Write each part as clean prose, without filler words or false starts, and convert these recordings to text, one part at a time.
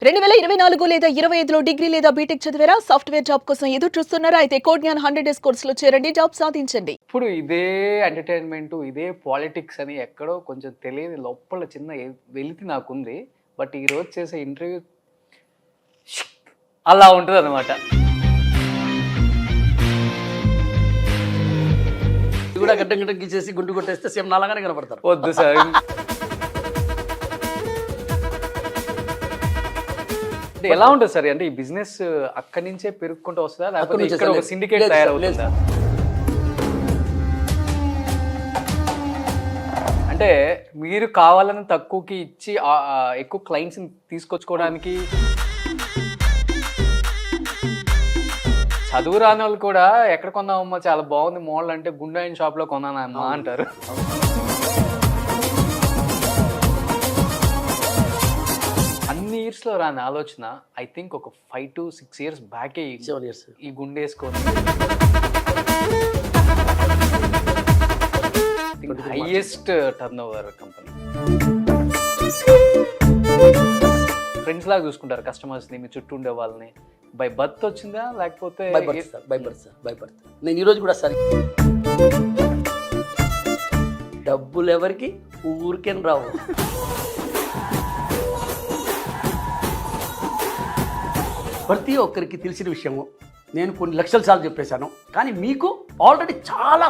2024 లేదా 25లో డిగ్రీ లేదా బీటెక్ చదివారా? సాఫ్ట్‌వేర్ జాబ్ కోసం ఎదురు చూస్తున్నారా? అయితే కోడ్‌జ్ఞాన్ 100 డేస్ కోర్సులో చేరండి. జాబ్ సాధించండి. ఇప్పుడు ఇదే ఎంటర్‌టైన్‌మెంట్, ఇదే పాలిటిక్స్ అని ఎక్కడో కొంచెం తెలియని లోపల చిన్న వెలితి నాకుంది. బట్ ఈరోజు చేసే ఇంటర్వ్యూ అలా ఉంటదనమాట. ఇది కూడా గడ్డం గడ్డం గీసేసి గుండు కొట్టేస్తే సేమ్ నాలాగానే కనపడతారు. వద్దు సార్. అంటే ఎలా ఉంటుంది సార్? అంటే ఈ బిజినెస్ అక్కడి నుంచే పెరుగుకుంటూ వస్తుందా, లేకపోతే ఇక్కడ ఒక సిండికేట్ తయారవుతుందా? అంటే మీరు కావాలని తక్కువకి ఇచ్చి ఎక్కువ క్లయింట్స్ తీసుకొచ్చుకోవడానికి చదువు రాని వాళ్ళు కూడా ఎక్కడ కొన్నామమ్మా, చాలా బాగుంది మోడల్ అంటే గుండాయిన్ షాప్ లో కొన్నానమ్మా అంటారు. అన్ని ఇయర్స్ లో రాని ఆలోచన ఐ థింక్ ఒక 5 to 6 years బ్యాకే 7 years ఈ గుండేసుకొని highest turnover company. Friends లాగా చూసుకుంటారు కస్టమర్స్ ని, మీ చుట్టూ ఉండే వాళ్ళని. బై బర్త్ వచ్చిందా లేకపోతే? By birth. నేను ఈరోజు కూడా సరే, డబ్బులు ఎవరికి ఊరికేం రావు. ప్రతి ఒక్కరికి తెలిసిన విషయము నేను కొన్ని లక్షల సార్లు చెప్పేశాను, కానీ మీకు ఆల్రెడీ చాలా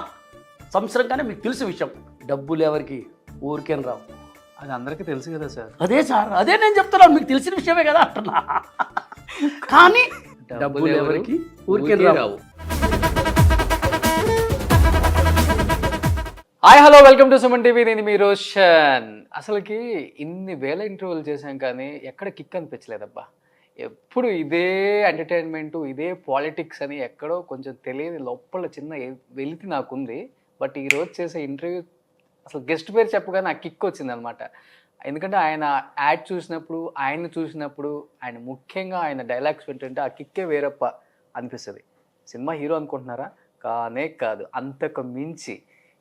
సంవత్సరంగానే మీకు తెలిసిన విషయం, డబ్బులు ఎవరికి ఊరికేం రావు. అది అందరికీ తెలుసు కదా సార్. అదే సార్, అదే నేను చెప్తున్నాను, మీకు తెలిసిన విషయమే కదా అంటున్నా. కానీ డబ్బులు ఎవరికి ఊరికేం రావు. Hi hello, welcome to Suman TV. నేను మీ రోషన్. అసలుకి ఇన్ని వేల ఇంటర్వ్యూలు చేశాం కానీ ఎక్కడ కిక్ అనిపించలేదబ్బా. ఎప్పుడు ఇదే ఎంటర్టైన్మెంట్, ఇదే పాలిటిక్స్ అని ఎక్కడో కొంచెం తెలియని లోపల చిన్న వెలితి నాకుంది. బట్ ఈరోజు చేసే ఇంటర్వ్యూ అసలు గెస్ట్ పేరు చెప్పగానే నాకు కిక్ వచ్చింది అనమాట. ఎందుకంటే ఆయన యాడ్ చూసినప్పుడు, ఆయన్ని చూసినప్పుడు, ఆయన ముఖ్యంగా ఆయన డైలాగ్స్ వింటుంటే ఆ కిక్కే వేరప్ప అనిపిస్తుంది. సినిమా హీరో అనుకుంటున్నారా? కానే కాదు, అంతకు మించి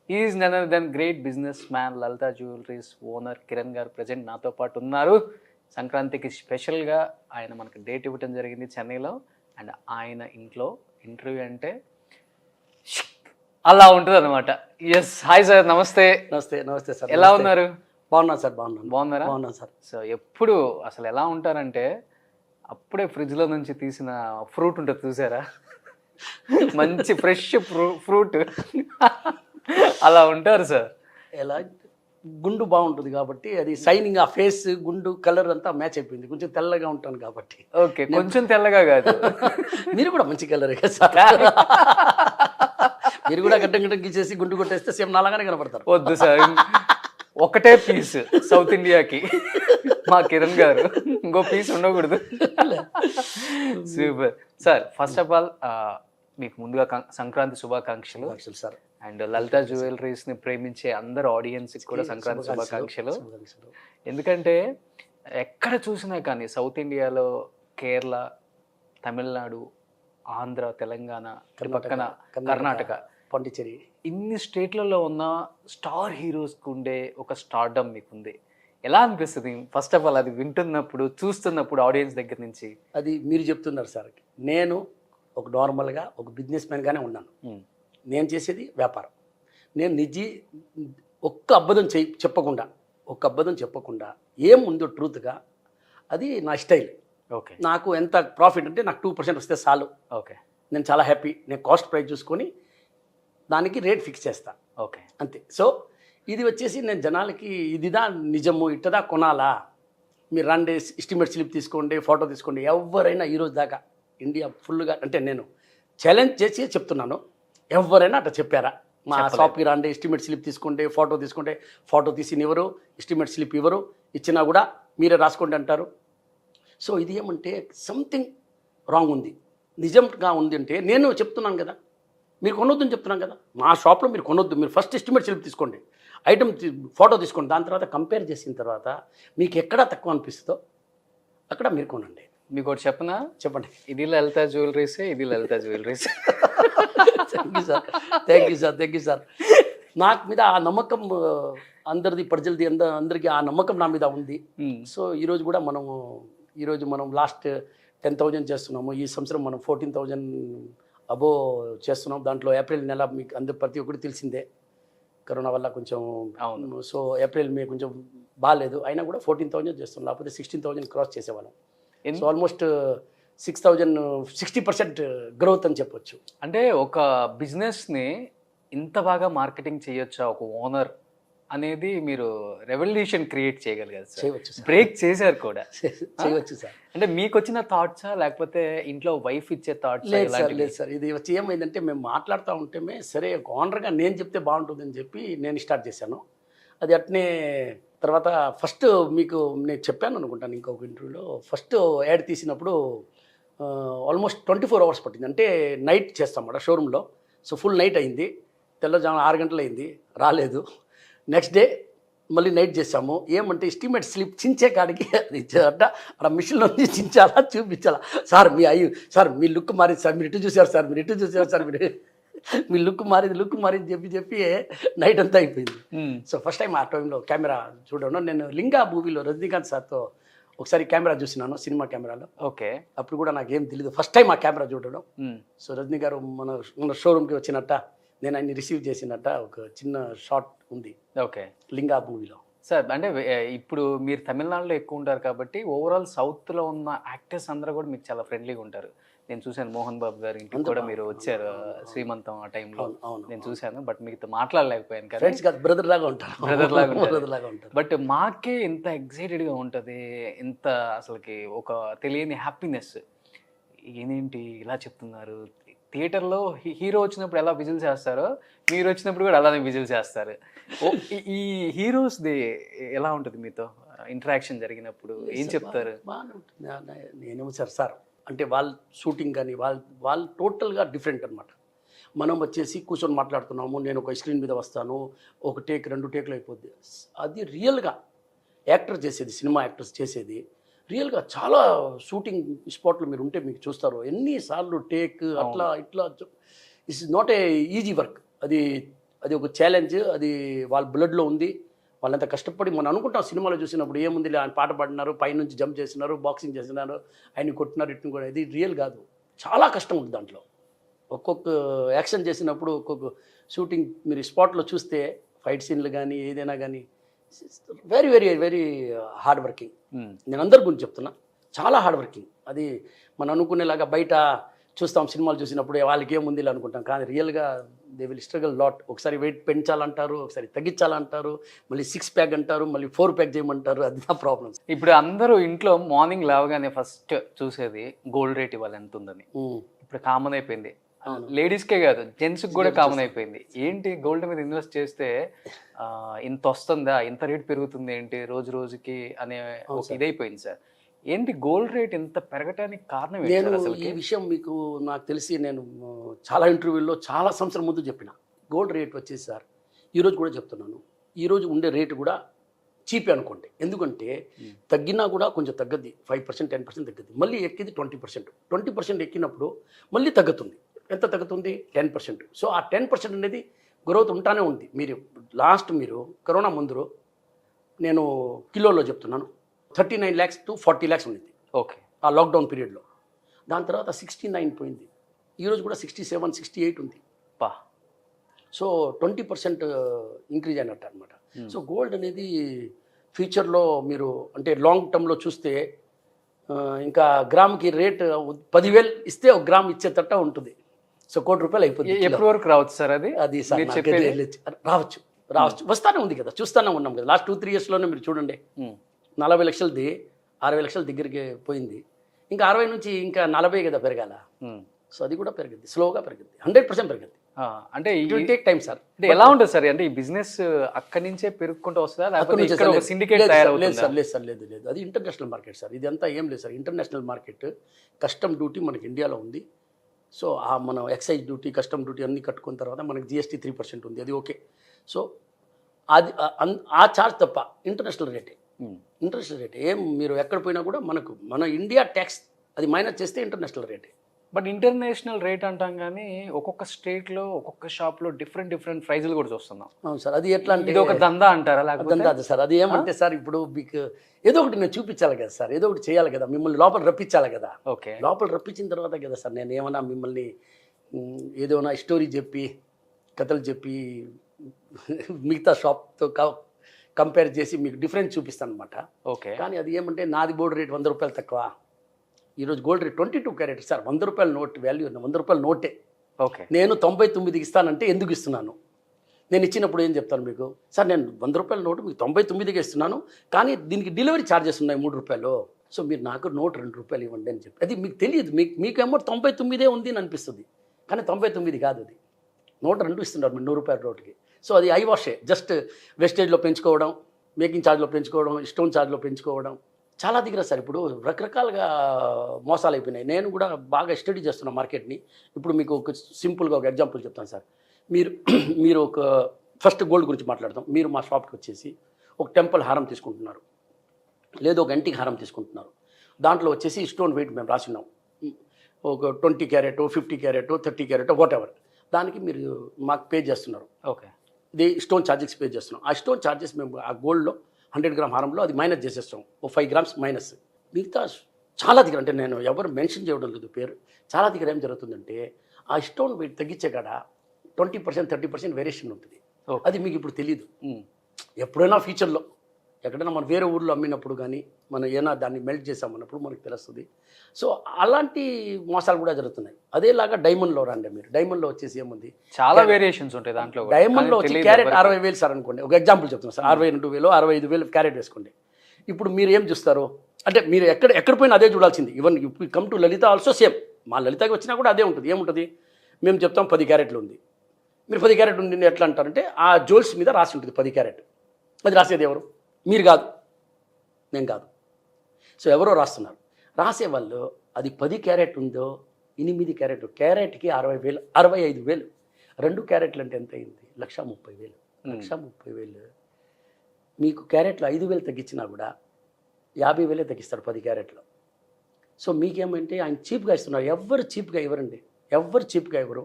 is none other than great businessman Lalitha jewelleries owner Kiran garu present నాతో పాటు ఉన్నారు. సంక్రాంతికి స్పెషల్గా ఆయన మనకు డేట్ ఇవ్వటం జరిగింది చెన్నైలో. అండ్ ఆయన ఇంట్లో ఇంటర్వ్యూ అంటే అలా ఉంటుంది అనమాట. ఎస్, హాయ్ సార్, నమస్తే. నమస్తే సార్. ఎలా ఉన్నారు? బాగున్నాను సార్. బాగున్నారా? సార్. సో ఎప్పుడు అసలు ఎలా ఉంటారంటే, అప్పుడే ఫ్రిడ్జ్లో నుంచి తీసిన ఫ్రూట్ ఉంటుంది చూసారా, మంచి ఫ్రెష్ ఫ్రూట్ అలా ఉంటారు సార్. ఎలా గుండు బాగుంటుంది కాబట్టి అది షైనింగ్, ఆ ఫేస్ గుండు కలర్ అంతా మ్యాచ్ అయిపోయింది. కొంచెం తెల్లగా ఉంటాను కాబట్టి. ఓకే, కొంచెం తెల్లగా కాదు, మీరు కూడా మంచి కలరే కదా సార్. మీరు కూడా గడ్డం గడ్డం గీసేసి గుండు కొట్టేస్తే సేమ్ నాలాగానే కనపడతారు. వద్దు సార్, ఒకటే పీస్ సౌత్ ఇండియాకి మా కిరణ్ గారు, ఇంకో పీస్ ఉండకూడదు. Super sir. First of all మీకు ముందుగా సంక్రాంతి శుభాకాంక్షలు సార్. అండ్ లలితా జ్యువెలరీస్ ని ప్రేమించే అందరు ఆడియన్స్ కి కూడా సంక్రాంతి శుభాకాంక్షలు. ఎందుకంటే ఎక్కడ చూసినా కానీ సౌత్ ఇండియాలో కేరళ, తమిళనాడు, ఆంధ్ర, తెలంగాణ, పక్కన కర్ణాటక, పాండిచ్చేరి, ఇన్ని స్టేట్లలో ఉన్న స్టార్ హీరోస్కి ఉండే ఒక స్టార్డమ్ మీకుంది. ఎలా అనిపిస్తుంది ఫస్ట్ ఆఫ్ ఆల్ అది వింటున్నప్పుడు, చూస్తున్నప్పుడు ఆడియన్స్ దగ్గర నుంచి? అది మీరు చెప్తున్నారు సార్. నేను ఒక నార్మల్గా ఒక బిజినెస్ మ్యాన్గానే ఉన్నాను. నేను చేసేది వ్యాపారం. నేను ఒక్క అబద్ధం చెప్పకుండా ఏముందో ట్రూత్గా, అది నా స్టైల్. ఓకే, నాకు ఎంత ప్రాఫిట్ అంటే నాకు 2% వస్తే చాలు. ఓకే, నేను చాలా హ్యాపీ. నేను కాస్ట్ ప్రైస్ చూసుకొని దానికి రేట్ ఫిక్స్ చేస్తా. ఓకే, అంతే. సో ఇది వచ్చేసి నేను జనాలకి ఇదిదా నిజము, ఇట్టదా కొనాలా, మీరు రండి ఎస్టిమేట్ స్లిప్ తీసుకోండి, ఫోటో తీసుకోండి. ఎవరైనా ఈరోజు దాకా ఇండియా ఫుల్గా, అంటే నేను ఛాలెంజ్ చేసి చెప్తున్నాను, ఎవరైనా అట్లా చెప్పారా? మా షాప్కి రండి, ఎస్టిమేట్ స్లిప్ తీసుకోండి, ఫోటో తీసుకుంటే ఫోటో తీసి ఇవ్వరు, ఎస్టిమేట్ స్లిప్ ఇవ్వరు, ఇచ్చినా కూడా మీరే రాసుకోండి అంటారు. సో ఇది ఏమంటే సంథింగ్ రాంగ్ ఉంది. నిజంగా ఉంది అంటే నేను చెప్తున్నాను కదా, మీరు కొనొద్దని చెప్తున్నాను కదా. మా షాప్లో మీరు కొనొద్దు, మీరు ఫస్ట్ ఎస్టిమేట్ స్లిప్ తీసుకోండి, ఐటమ్ ఫోటో తీసుకోండి, దాని తర్వాత కంపేర్ చేసిన తర్వాత మీకు ఎక్కడ తక్కువ అనిపిస్తుందో అక్కడ మీరు కొనండి. మీకు ఒకటి చెప్పనా? చెప్పండి. ఇది లలితా జ్యువెలరీసే, ఇది Lalitha jewelleries. Thank you sir. నాకు మీద ఆ నమ్మకం అందరిది, ప్రజలది, అందరికీ ఆ నమ్మకం నా మీద ఉంది. సో ఈరోజు కూడా మనము ఈరోజు మనం లాస్ట్ 10,000 చేస్తున్నాము, ఈ సంవత్సరం మనం 14,000 అబో చేస్తున్నాం. దాంట్లో ఏప్రిల్ నెల మీకు అందరు ప్రతి ఒక్కటి తెలిసిందే, కరోనా వల్ల కొంచెం అవును. సో ఏప్రిల్ మే కొంచెం బాగాలేదు, అయినా కూడా 14,000 చేస్తున్నాం, లేకపోతే 16,000 క్రాస్ చేసేవాళ్ళం. సో ఆల్మోస్ట్ 6,000 60% గ్రోత్ అని చెప్పొచ్చు. అంటే ఒక బిజినెస్ని ఇంత బాగా మార్కెటింగ్ చేయొచ్చా ఒక ఓనర్ అనేది మీరు రెవల్యూషన్ క్రియేట్ చేయగలిగారు సార్. చేయవచ్చు సార్, బ్రేక్ చేశారు కూడా. చేయవచ్చు సార్. అంటే మీకు వచ్చిన థాట్సా లేకపోతే ఇంట్లో వైఫ్ ఇచ్చే థాట్స్? లేదు సార్, ఇది వచ్చి ఏమైందంటే మేము మాట్లాడుతూ ఉంటేమే సరే ఒక ఓనర్గా నేను చెప్తే బాగుంటుందని చెప్పి నేను స్టార్ట్ చేశాను. అది అట్నే తర్వాత ఫస్ట్ మీకు నేను చెప్పాను అనుకుంటాను ఇంకొక ఇంటర్వ్యూలో, ఫస్ట్ యాడ్ తీసినప్పుడు ఆల్మోస్ట్ 24 hours పట్టింది. అంటే నైట్ చేస్తాం అన్నమాట షోరూంలో. సో ఫుల్ నైట్ అయింది, తెల్లజాము 6 గంటలు అయింది, రాలేదు. నెక్స్ట్ డే మళ్ళీ నైట్ చేసాము. ఏమంటే ఎస్టిమేట్ స్లిప్ చించే కాడికి అది అట్ట అక్కడ మిషన్లో చించాలా చూపించాలా, సార్ సార్ మీ లుక్ మారింది సార్, మీరు ఇటు చూసారు సార్, మీరు ఇటు చూసారు సార్, మీరు మీ లుక్ మారింది చెప్పి నైట్ అంతా అయిపోయింది. సో ఫస్ట్ టైం ఆ టైంలో కెమెరా చూడడం, నేను లింగా మూవీలో రజనీకాంత్ సార్తో ఒకసారి కెమెరా చూసినాను, సినిమా కెమెరాలో. ఓకే. అప్పుడు కూడా నాకేం తెలియదు, ఫస్ట్ టైం ఆ కెమెరా చూడడం. సో రజనీ గారు మన షోరూమ్కి వచ్చినట్ట, నేను ఆయన్ని రిసీవ్ చేసినట్ట ఒక చిన్న షాట్ ఉంది ఓకే లింగా మూవీలో. సార్ అంటే ఇప్పుడు మీరు తమిళనాడులో ఎక్కువ ఉంటారు కాబట్టి ఓవరాల్ సౌత్లో ఉన్న యాక్టర్స్ అందరూ కూడా మీకు చాలా ఫ్రెండ్లీగా ఉంటారు. నేను చూశాను మోహన్ బాబు గారి ఇంటికి కూడా మీరు వచ్చారు శ్రీమంతం ఆ టైంలో, నేను చూశాను. బట్ మీతో మాట్లాడలేకపోయాను కదా. ఫ్రెండ్స్ కాదు, బ్రదర్ లాగా ఉంటారు, బ్రదర్ బ్రదర్ లాగా ఉంటారు. బట్ మాకే ఇంత ఎక్సైటెడ్గా ఉంటుంది, ఇంత అసలుకి ఒక తెలియని హ్యాపీనెస్. ఏంటి ఇలా చెప్తున్నారు, థియేటర్లో హీరో వచ్చినప్పుడు ఎలా విజిల్ చేస్తారో మీరు వచ్చినప్పుడు కూడా అలానే విజిల్ చేస్తారు. ఈ హీరోస్ది ఎలా ఉంటుంది మీతో ఇంటరాక్షన్ జరిగినప్పుడు, ఏం చెప్తారు? బాగానే ఉంటుంది. నేనేమో సార్ అంటే వాళ్ళ షూటింగ్ కానీ వాళ్ళు టోటల్గా డిఫరెంట్ అనమాట. మనం వచ్చేసి కూర్చొని మాట్లాడుతున్నాము, నేను ఒక స్క్రీన్ మీద వస్తాను, ఒక టేక్ 2 టేక్లు అయిపోద్ది. అది రియల్గా యాక్టర్ చేసేది, సినిమా యాక్టర్స్ చేసేది రియల్గా చాలా షూటింగ్ స్పాట్లో మీరు ఉంటే మీకు చూస్తారు, ఎన్నిసార్లు టేక్ అట్లా ఇట్లా. It's not a easy work, అది ఒక ఛాలెంజ్, అది వాళ్ళ బ్లడ్లో ఉంది. వాళ్ళంతా కష్టపడి మనం అనుకుంటాం సినిమాలో చూసినప్పుడు ఏముంది, ఆయన పాట పాడినారు, పైనుంచి జంప్ చేస్తున్నారు, బాక్సింగ్ చేస్తున్నారు, ఆయన కొట్టినారు, ఇట్టు కూడా. ఇది రియల్ కాదు, చాలా కష్టం ఉంది దాంట్లో. ఒక్కొక్క యాక్షన్ చేసినప్పుడు ఒక్కొక్క షూటింగ్ మీరు స్పాట్లో చూస్తే ఫైట్ సీన్లు కానీ ఏదైనా కానీ very very very hard working. నేను అందరి గురించి చెప్తున్నా, చాలా హార్డ్ వర్కింగ్. అది మనం అనుకునేలాగా బయట చూస్తాం సినిమాలు చూసినప్పుడు వాళ్ళకి ఏముంది అనుకుంటాం, కానీ రియల్గా దే విల్ స్ట్రగల్ లాట్. ఒకసారి వెయిట్ పెంచాలంటారు, ఒకసారి తగ్గించాలంటారు, మళ్ళీ 6 ప్యాక్ అంటారు, మళ్ళీ 4 ప్యాక్ చేయమంటారు. అది నా ప్రాబ్లమ్స్. ఇప్పుడు అందరూ ఇంట్లో మార్నింగ్ లేవగానే ఫస్ట్ చూసేది గోల్డ్ రేట్ ఇవాళ ఎంత ఉందని. ఇప్పుడు కామన్ అయిపోయింది, లేడీస్కే కాదు జెంట్స్కి కూడా కామన్ అయిపోయింది. ఏంటి గోల్డ్ మీద ఇన్వెస్ట్ చేస్తే ఇంత వస్తుందా, ఇంత రేట్ పెరుగుతుంది ఏంటి రోజు రోజుకి అనే ఒక ఇదైపోయింది సార్. ఏంటి గోల్డ్ రేట్ ఇంత పెరగటానికి కారణం ఏంటి? నేను అసలు ఈ విషయం మీకు నాకు తెలిసి నేను చాలా ఇంటర్వ్యూల్లో చాలా సంవత్సరం ముందు చెప్పిన. గోల్డ్ రేట్ వచ్చేసి సార్ ఈరోజు కూడా చెప్తున్నాను, ఈరోజు ఉండే రేటు కూడా చీపే అనుకోండి. ఎందుకంటే తగ్గినా కూడా కొంచెం తగ్గద్ది, 5% 10% తగ్గుద్ది, మళ్ళీ ఎక్కింది 20%. 20% ఎక్కినప్పుడు మళ్ళీ తగ్గుతుంది. ఎంత తగ్గుతుంది? 10%. సో ఆ 10% అనేది గ్రోత్ ఉంటానే ఉంది. మీరు కరోనా ముందు నేను కిలోలో చెప్తున్నాను, 39 lakhs to 40 lakhs ఉండింది. ఓకే. ఆ లాక్డౌన్ పీరియడ్లో. దాని తర్వాత 69 పోయింది, ఈరోజు కూడా 67 68 ఉంది. పా. సో 20% ఇంక్రీజ్ అయినట్టు అనమాట. సో గోల్డ్ అనేది ఫ్యూచర్లో మీరు అంటే లాంగ్ టర్మ్లో చూస్తే ఇంకా గ్రామ్కి రేట్ 10,000 ఇస్తే ఒక గ్రామ్ ఇచ్చేటట్ట ఉంటుంది. సో ₹1,00,00,000 అయిపోతుంది. ఎప్పటి వరకు రావచ్చు సార్ అది? అది సార్ రావచ్చు వస్తానే ఉంది కదా, చూస్తూనే ఉన్నాం కదా. లాస్ట్ 2-3 yearsలోనే మీరు చూడండి, 40 లక్షలది 60 లక్షల దగ్గరికి పోయింది. ఇంకా 60 నుంచి ఇంకా 40 కదా పెరగాల. సో అది కూడా పెరుగుద్ది, స్లోగా పెరుగుద్ది, 100% పెరుగుద్ది. అంటే టేక్ టైం సార్. అంటే ఎలా ఉంటుంది సార్, అంటే ఈ బిజినెస్ అక్కడి నుంచే పెరుగుకుంటూ వస్తుందా లేకపోతే ఇక్కడ ఒక సిండికేట్ తయారవుతుందా? లేదు, అది ఇంటర్నేషనల్ మార్కెట్ సార్. ఇది అంతా ఏం లేదు sir, international market. Custom duty మనకి ఇండియాలో ఉంది. సో మనం ఎక్సైజ్ డ్యూటీ, కస్టమ్ డ్యూటీ అన్నీ కట్టుకున్న తర్వాత మనకి GST 3% ఉంది, అది ఓకే. సో అది ఆ ఛార్జ్ తప్ప ఇంటర్నేషనల్ రేటే. ఏం మీరు ఎక్కడ పోయినా కూడా మన ఇండియా ట్యాక్స్ అది మైనస్ చేస్తే ఇంటర్నేషనల్ రేటే. బట్ ఇంటర్నేషనల్ రేట్ అంటాం కానీ ఒక్కొక్క స్టేట్లో ఒక్కొక్క షాప్లో డిఫరెంట్ ప్రైజులు కూడా చూస్తున్నాం. అవును సార్, అది ఎట్లా అంటే ఇది ఒక దందా అంటారా లేకపోతే అదంతా అది సార్. అది ఏమంటే సార్, ఇప్పుడు మీకు ఏదో ఒకటి నేను చూపించాలి కదా సార్, ఏదో ఒకటి చేయాలి కదా, మిమ్మల్ని లోపల రప్పించాలి కదా. ఓకే లోపల రప్పించిన తర్వాత కదా సార్ నేను ఏమన్నా మిమ్మల్ని ఏదైనా స్టోరీ చెప్పి కథలు చెప్పి మిగతా షాప్తో కంపేర్ చేసి మీకు డిఫరెన్స్ చూపిస్తాను అనమాట. ఓకే కానీ అది ఏమంటే నాది గోల్డ్ రేట్ 100 రూపాయలు తక్కువ. ఈరోజు గోల్డ్ రేట్ 22 క్యారెట్ సార్. 100 రూపాయల నోట్ వాల్యూ 100 రూపాయల నోటే. ఓకే నేను 99కి ఇస్తానంటే ఎందుకు ఇస్తున్నాను? నేను ఇచ్చినప్పుడు ఏం చెప్తాను మీకు, సార్ నేను 100 రూపాయల నోటు మీకు 99కి ఇస్తున్నాను, కానీ దీనికి డెలివరీ ఛార్జెస్ ఉన్నాయి 3 రూపాయలు. సో మీరు నాకు నోట్ 2 రూపాయలు ఇవ్వండి అని చెప్పి. అది మీకు తెలియదు, మీకేమో 99 ఉంది అని అనిపిస్తుంది, కానీ 99 కాదు. అది నోట్ 2 ఇస్తున్నారు మీరు 100 రూపాయల నోటుకి. సో అది ఐ వాషే, జస్ట్ వెస్టేజ్లో పెంచుకోవడం, మేకింగ్ ఛార్జ్లో పెంచుకోవడం, స్టోన్ ఛార్జ్లో పెంచుకోవడం చాలా దిగిరా సార్. ఇప్పుడు రకరకాలుగా మోసాలు అయిపోయినాయి. నేను కూడా బాగా స్టడీ చేస్తున్నా మార్కెట్ని. ఇప్పుడు మీకు ఒక సింపుల్గా ఒక ఎగ్జాంపుల్ చెప్తాను సార్. మీరు ఒక ఫస్ట్ గోల్డ్ గురించి మాట్లాడతాం. మీరు మా షాప్కి వచ్చేసి ఒక టెంపుల్ హారం తీసుకుంటున్నారు, లేదు ఒక యాంటిక్ హారం తీసుకుంటున్నారు. దాంట్లో వచ్చేసి స్టోన్ వెయిట్ మేము రాసినాం, ఒక 20 carrot, 50 carrot, 30 carrot, what ever. దానికి మీరు మాకు పే చేస్తున్నారు. ఓకే ఇది స్టోన్ ఛార్జెస్ పే చేస్తున్నాం. ఆ స్టోన్ ఛార్జెస్ మేము ఆ గోల్డ్లో 100 గ్రామ్ హారంలో అది మైనస్ చేసేస్తాం, ఓ 5 గ్రామ్స్ మైనస్. మిగతా చాలా దగ్గర, అంటే నేను ఎవరు మెన్షన్ చేయడం లేదు పేరు, చాలా దగ్గర ఏం జరుగుతుందంటే ఆ స్టోన్ వెయిట్ తగ్గించే కాడ 20%, 30% వేరియేషన్ ఉంటుంది. అది మీకు ఇప్పుడు తెలియదు. ఎప్పుడైనా ఫ్యూచర్లో ఎక్కడైనా మనం వేరే ఊర్లో అమ్మినప్పుడు కానీ మనం ఏమైనా దాన్ని మెల్ట్ చేసామన్నప్పుడు మనకు తెలుస్తుంది. సో అలాంటి మోసాలు కూడా జరుగుతున్నాయి. అదేలాగా డైమండ్లో రండి మీరు. డైమండ్లో వచ్చేసి ఏముంది, చాలా వేరియేషన్స్ ఉంటాయి దాంట్లో. డైమండ్లో వచ్చి క్యారెట్ 60,000 సార్ అనుకోండి, ఒక ఎగ్జాంపుల్ చెప్తున్నాను సార్. 62,000, 65,000 క్యారెట్ వేసుకోండి. ఇప్పుడు మీరు ఏం చూస్తారు అంటే మీరు ఎక్కడ పోయినా అదే చూడాల్సింది. Even you come to Lalitha also same. మా లలితకి వచ్చినా కూడా అదే ఉంటుంది. ఏముంటుంది, మేము చెప్తాం 10 క్యారెట్లు ఉంది, మీరు 10 క్యారెట్ ఉంది ఎట్లా అంటారంటే ఆ జ్యువెల్స్ మీద రాసి ఉంటుంది 10 క్యారెట్. అది రాసేది ఎవరు? మీరు కాదు, నేను కాదు. సో ఎవరో రాస్తున్నారు. రాసేవాళ్ళు అది 10 క్యారెట్ ఉందో 8 క్యారెట్, క్యారెట్కి 60,000, 65,000. 2 క్యారెట్లు అంటే ఎంత అయింది? 1,30,000. 1,30,000 మీకు క్యారెట్లు 5,000 తగ్గించినా కూడా 50,000 తగ్గిస్తారు 10 క్యారెట్లు. సో మీకేమంటే ఆయన చీప్గా ఇస్తున్నారు. ఎవరు చీప్గా ఇవ్వరండి, ఎవరు చీప్గా ఇవ్వరు.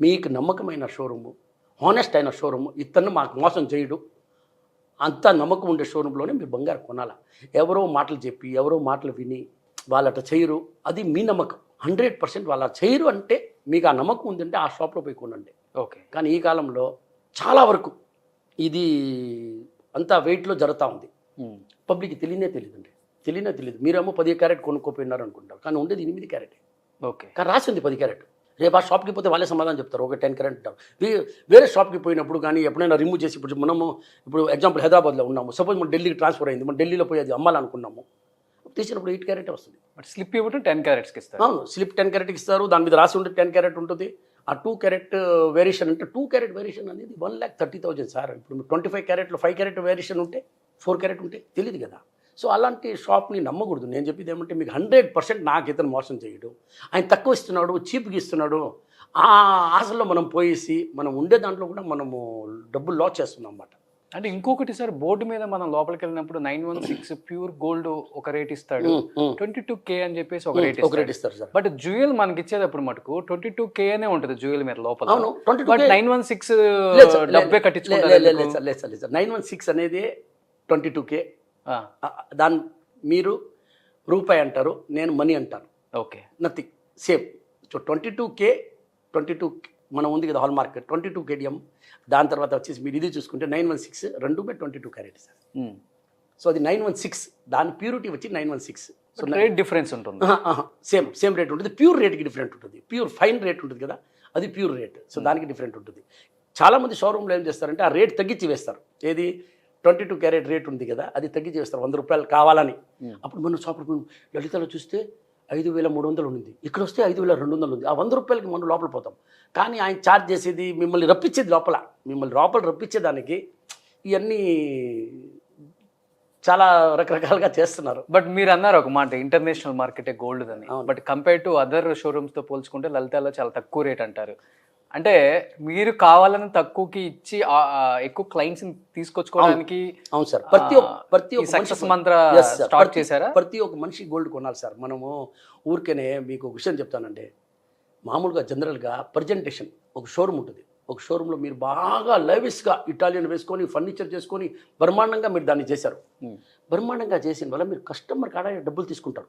మీకు నమ్మకమైన షోరూము, హానెస్ట్ అయిన షోరూము, ఇతను మాకు మోసం చేయడు, అంత నమ్మకం ఉండే షోరూంలోనే మీరు బంగారు కొనాలా. ఎవరో మాటలు చెప్పి, ఎవరో మాటలు విని వాళ్ళట చేయరు. అది మీ నమ్మకం. 100% వాళ్ళ చేయరు అంటే మీకు ఆ నమ్మకం ఉందంటే ఆ షాప్లో పోయి కొనండి. ఓకే. కానీ ఈ కాలంలో చాలా వరకు ఇది అంతా వెయిట్లో జరుగుతూ ఉంది. పబ్లిక్కి తెలియదండి, తెలియదు. మీరేమో 10 క్యారెట్ కొనుక్కోపోయినారు అనుకుంటారు, కానీ ఉండేది 8 క్యారెట్. ఓకే. కానీ రాసి ఉంది 10 క్యారెట్. రేపు ఆ షాప్కి పోతే వాళ్ళే సమాధానం చెప్తారు, ఒక 10 క్యారెట్ అంటారు. వేరే షాప్కి పోయినప్పుడు కానీ ఎప్పుడైనా రిమూవ్ చేసి, ఇప్పుడు ఎగ్జాంపుల్ హైదరాబాద్లో ఉన్నాము, సపోజ్ మనం ఢిల్లీకి ట్రాన్స్ఫర్ అయింది, మనం ఢిల్లీలో పోయి అది అమ్మాలనుకున్నాము, తీసినప్పుడు 8 క్యారెట్ వస్తుంది. బట్ స్లిప్ ఇవ్వటం 10 క్యారెట్స్కి ఇస్తారు. అవును, స్లిప్ 10 క్యారెట్కి ఇస్తారు. దాని మీద రాసి ఉంటే 10 క్యారెట్ ఉంటుంది. ఆ 2 క్యారెట్ వేరియేషన్ అంటే 2 క్యారెట్ వేరియేషన్ అనేది 1,30,000 సార్. ఇప్పుడు 25 క్యారెట్లో 5 క్యారెట్ వేరియేషన్ ఉంటే, 4 క్యారెట్ ఉంటే తెలియదు కదా. సో అలాంటి షాప్ని నమ్మకూడదు. నేను చెప్పేది ఏమంటే మీకు 100% నాకు ఇతను మోసం చేయడు, ఆయన తక్కువ ఇస్తున్నాడు, చీప్గా ఇస్తున్నాడు, ఆ ఆశలో మనం పోయేసి మనం ఉండే దాంట్లో కూడా మనము డబ్బులు లాస్ చేస్తున్నాం అన్నమాట. అంటే ఇంకొకటి సార్, బోర్డు మీద మనం లోపలికి వెళ్ళినప్పుడు 916 ప్యూర్ గోల్డ్ ఒక రేట్ ఇస్తాడు, 22K అని చెప్పేసి ఒక రేట్ ఇస్తారు సార్. బట్ జ్యువెల్ మనకి ఇచ్చేటప్పుడు మటుకు 22K అనే ఉంటుంది జ్యువెల్ మీద లోపల. అవును, బట్ 916 డబ్బే కట్టించుకుంటారు. 916 అనేది 22K. దాని మీరు రూపాయి అంటారు, నేను మనీ అంటాను. Okay, nothing, same. So 22K, 22 మనం ఉంది కదా హాల్ మార్క్, 22 KDM. దాని తర్వాత వచ్చేసి మీరు ఇది చూసుకుంటే 916 22 క్యారెట్ సార్. సో అది 916, దాని ప్యూరిటీ వచ్చి 916. సో రేట్ డిఫరెన్స్ ఉంటుంది. సేమ్ రేట్ ఉంటుంది. ప్యూర్ రేట్కి డిఫరెంట్ ఉంటుంది. ప్యూర్ ఫైన్ రేట్ ఉంటుంది కదా, అది ప్యూర్ రేట్. సో దానికి డిఫరెంట్ ఉంటుంది. చాలామంది షోరూంలో ఏం చేస్తారంటే ఆ రేట్ తగ్గించి వేస్తారు. ఏది 22 క్యారెట్ రేట్ ఉంది కదా, అది తగ్గించి వేస్తారు 100 రూపాయలు కావాలని. అప్పుడు మనం షాపులో లలితలో చూస్తే 5,300 ఉంది, ఇక్కడ వస్తే 5,200 ఉంది. ఆ 100 రూపాయలకి మనం లోపల పోతాం. కానీ ఆయన ఛార్జ్ చేసేది మిమ్మల్ని రప్పించేది లోపల రప్పించేదానికి ఇవన్నీ చాలా రకరకాలుగా చేస్తున్నారు. బట్ మీరు అన్నారు ఒక మాట, ఇంటర్నేషనల్ మార్కెటే గోల్డ్ అని. బట్ కంపేర్ టు అదర్ షోరూమ్స్తో పోల్చుకుంటే లలితాలో చాలా తక్కువ రేట్ అంటారు. అంటే మీరు కావాలని తక్కువకి ఇచ్చి ఎక్కువ క్లయింట్స్ తీసుకొచ్చుకోవడానికి. అవును సార్, ప్రతి ఒక్క సక్సెస్ మంత్ర స్టార్ట్ చేశారా? ప్రతి ఒక్క మనిషి గోల్డ్ కొనాలి సార్. మనము ఊరికేనే మీకు ఒక విషయం చెప్తానండి, మామూలుగా జనరల్గా ప్రజెంటేషన్ ఒక షోరూమ్ ఉంటుంది. ఒక షోరూంలో మీరు బాగా లైవిస్గా ఇటాలియన్ వేసుకొని ఫర్నిచర్ చేసుకొని బ్రహ్మాండంగా మీరు దాన్ని చేశారు. బ్రహ్మాండంగా చేసిన వల్ల మీరు కస్టమర్ కాడ డబ్బులు తీసుకుంటారు.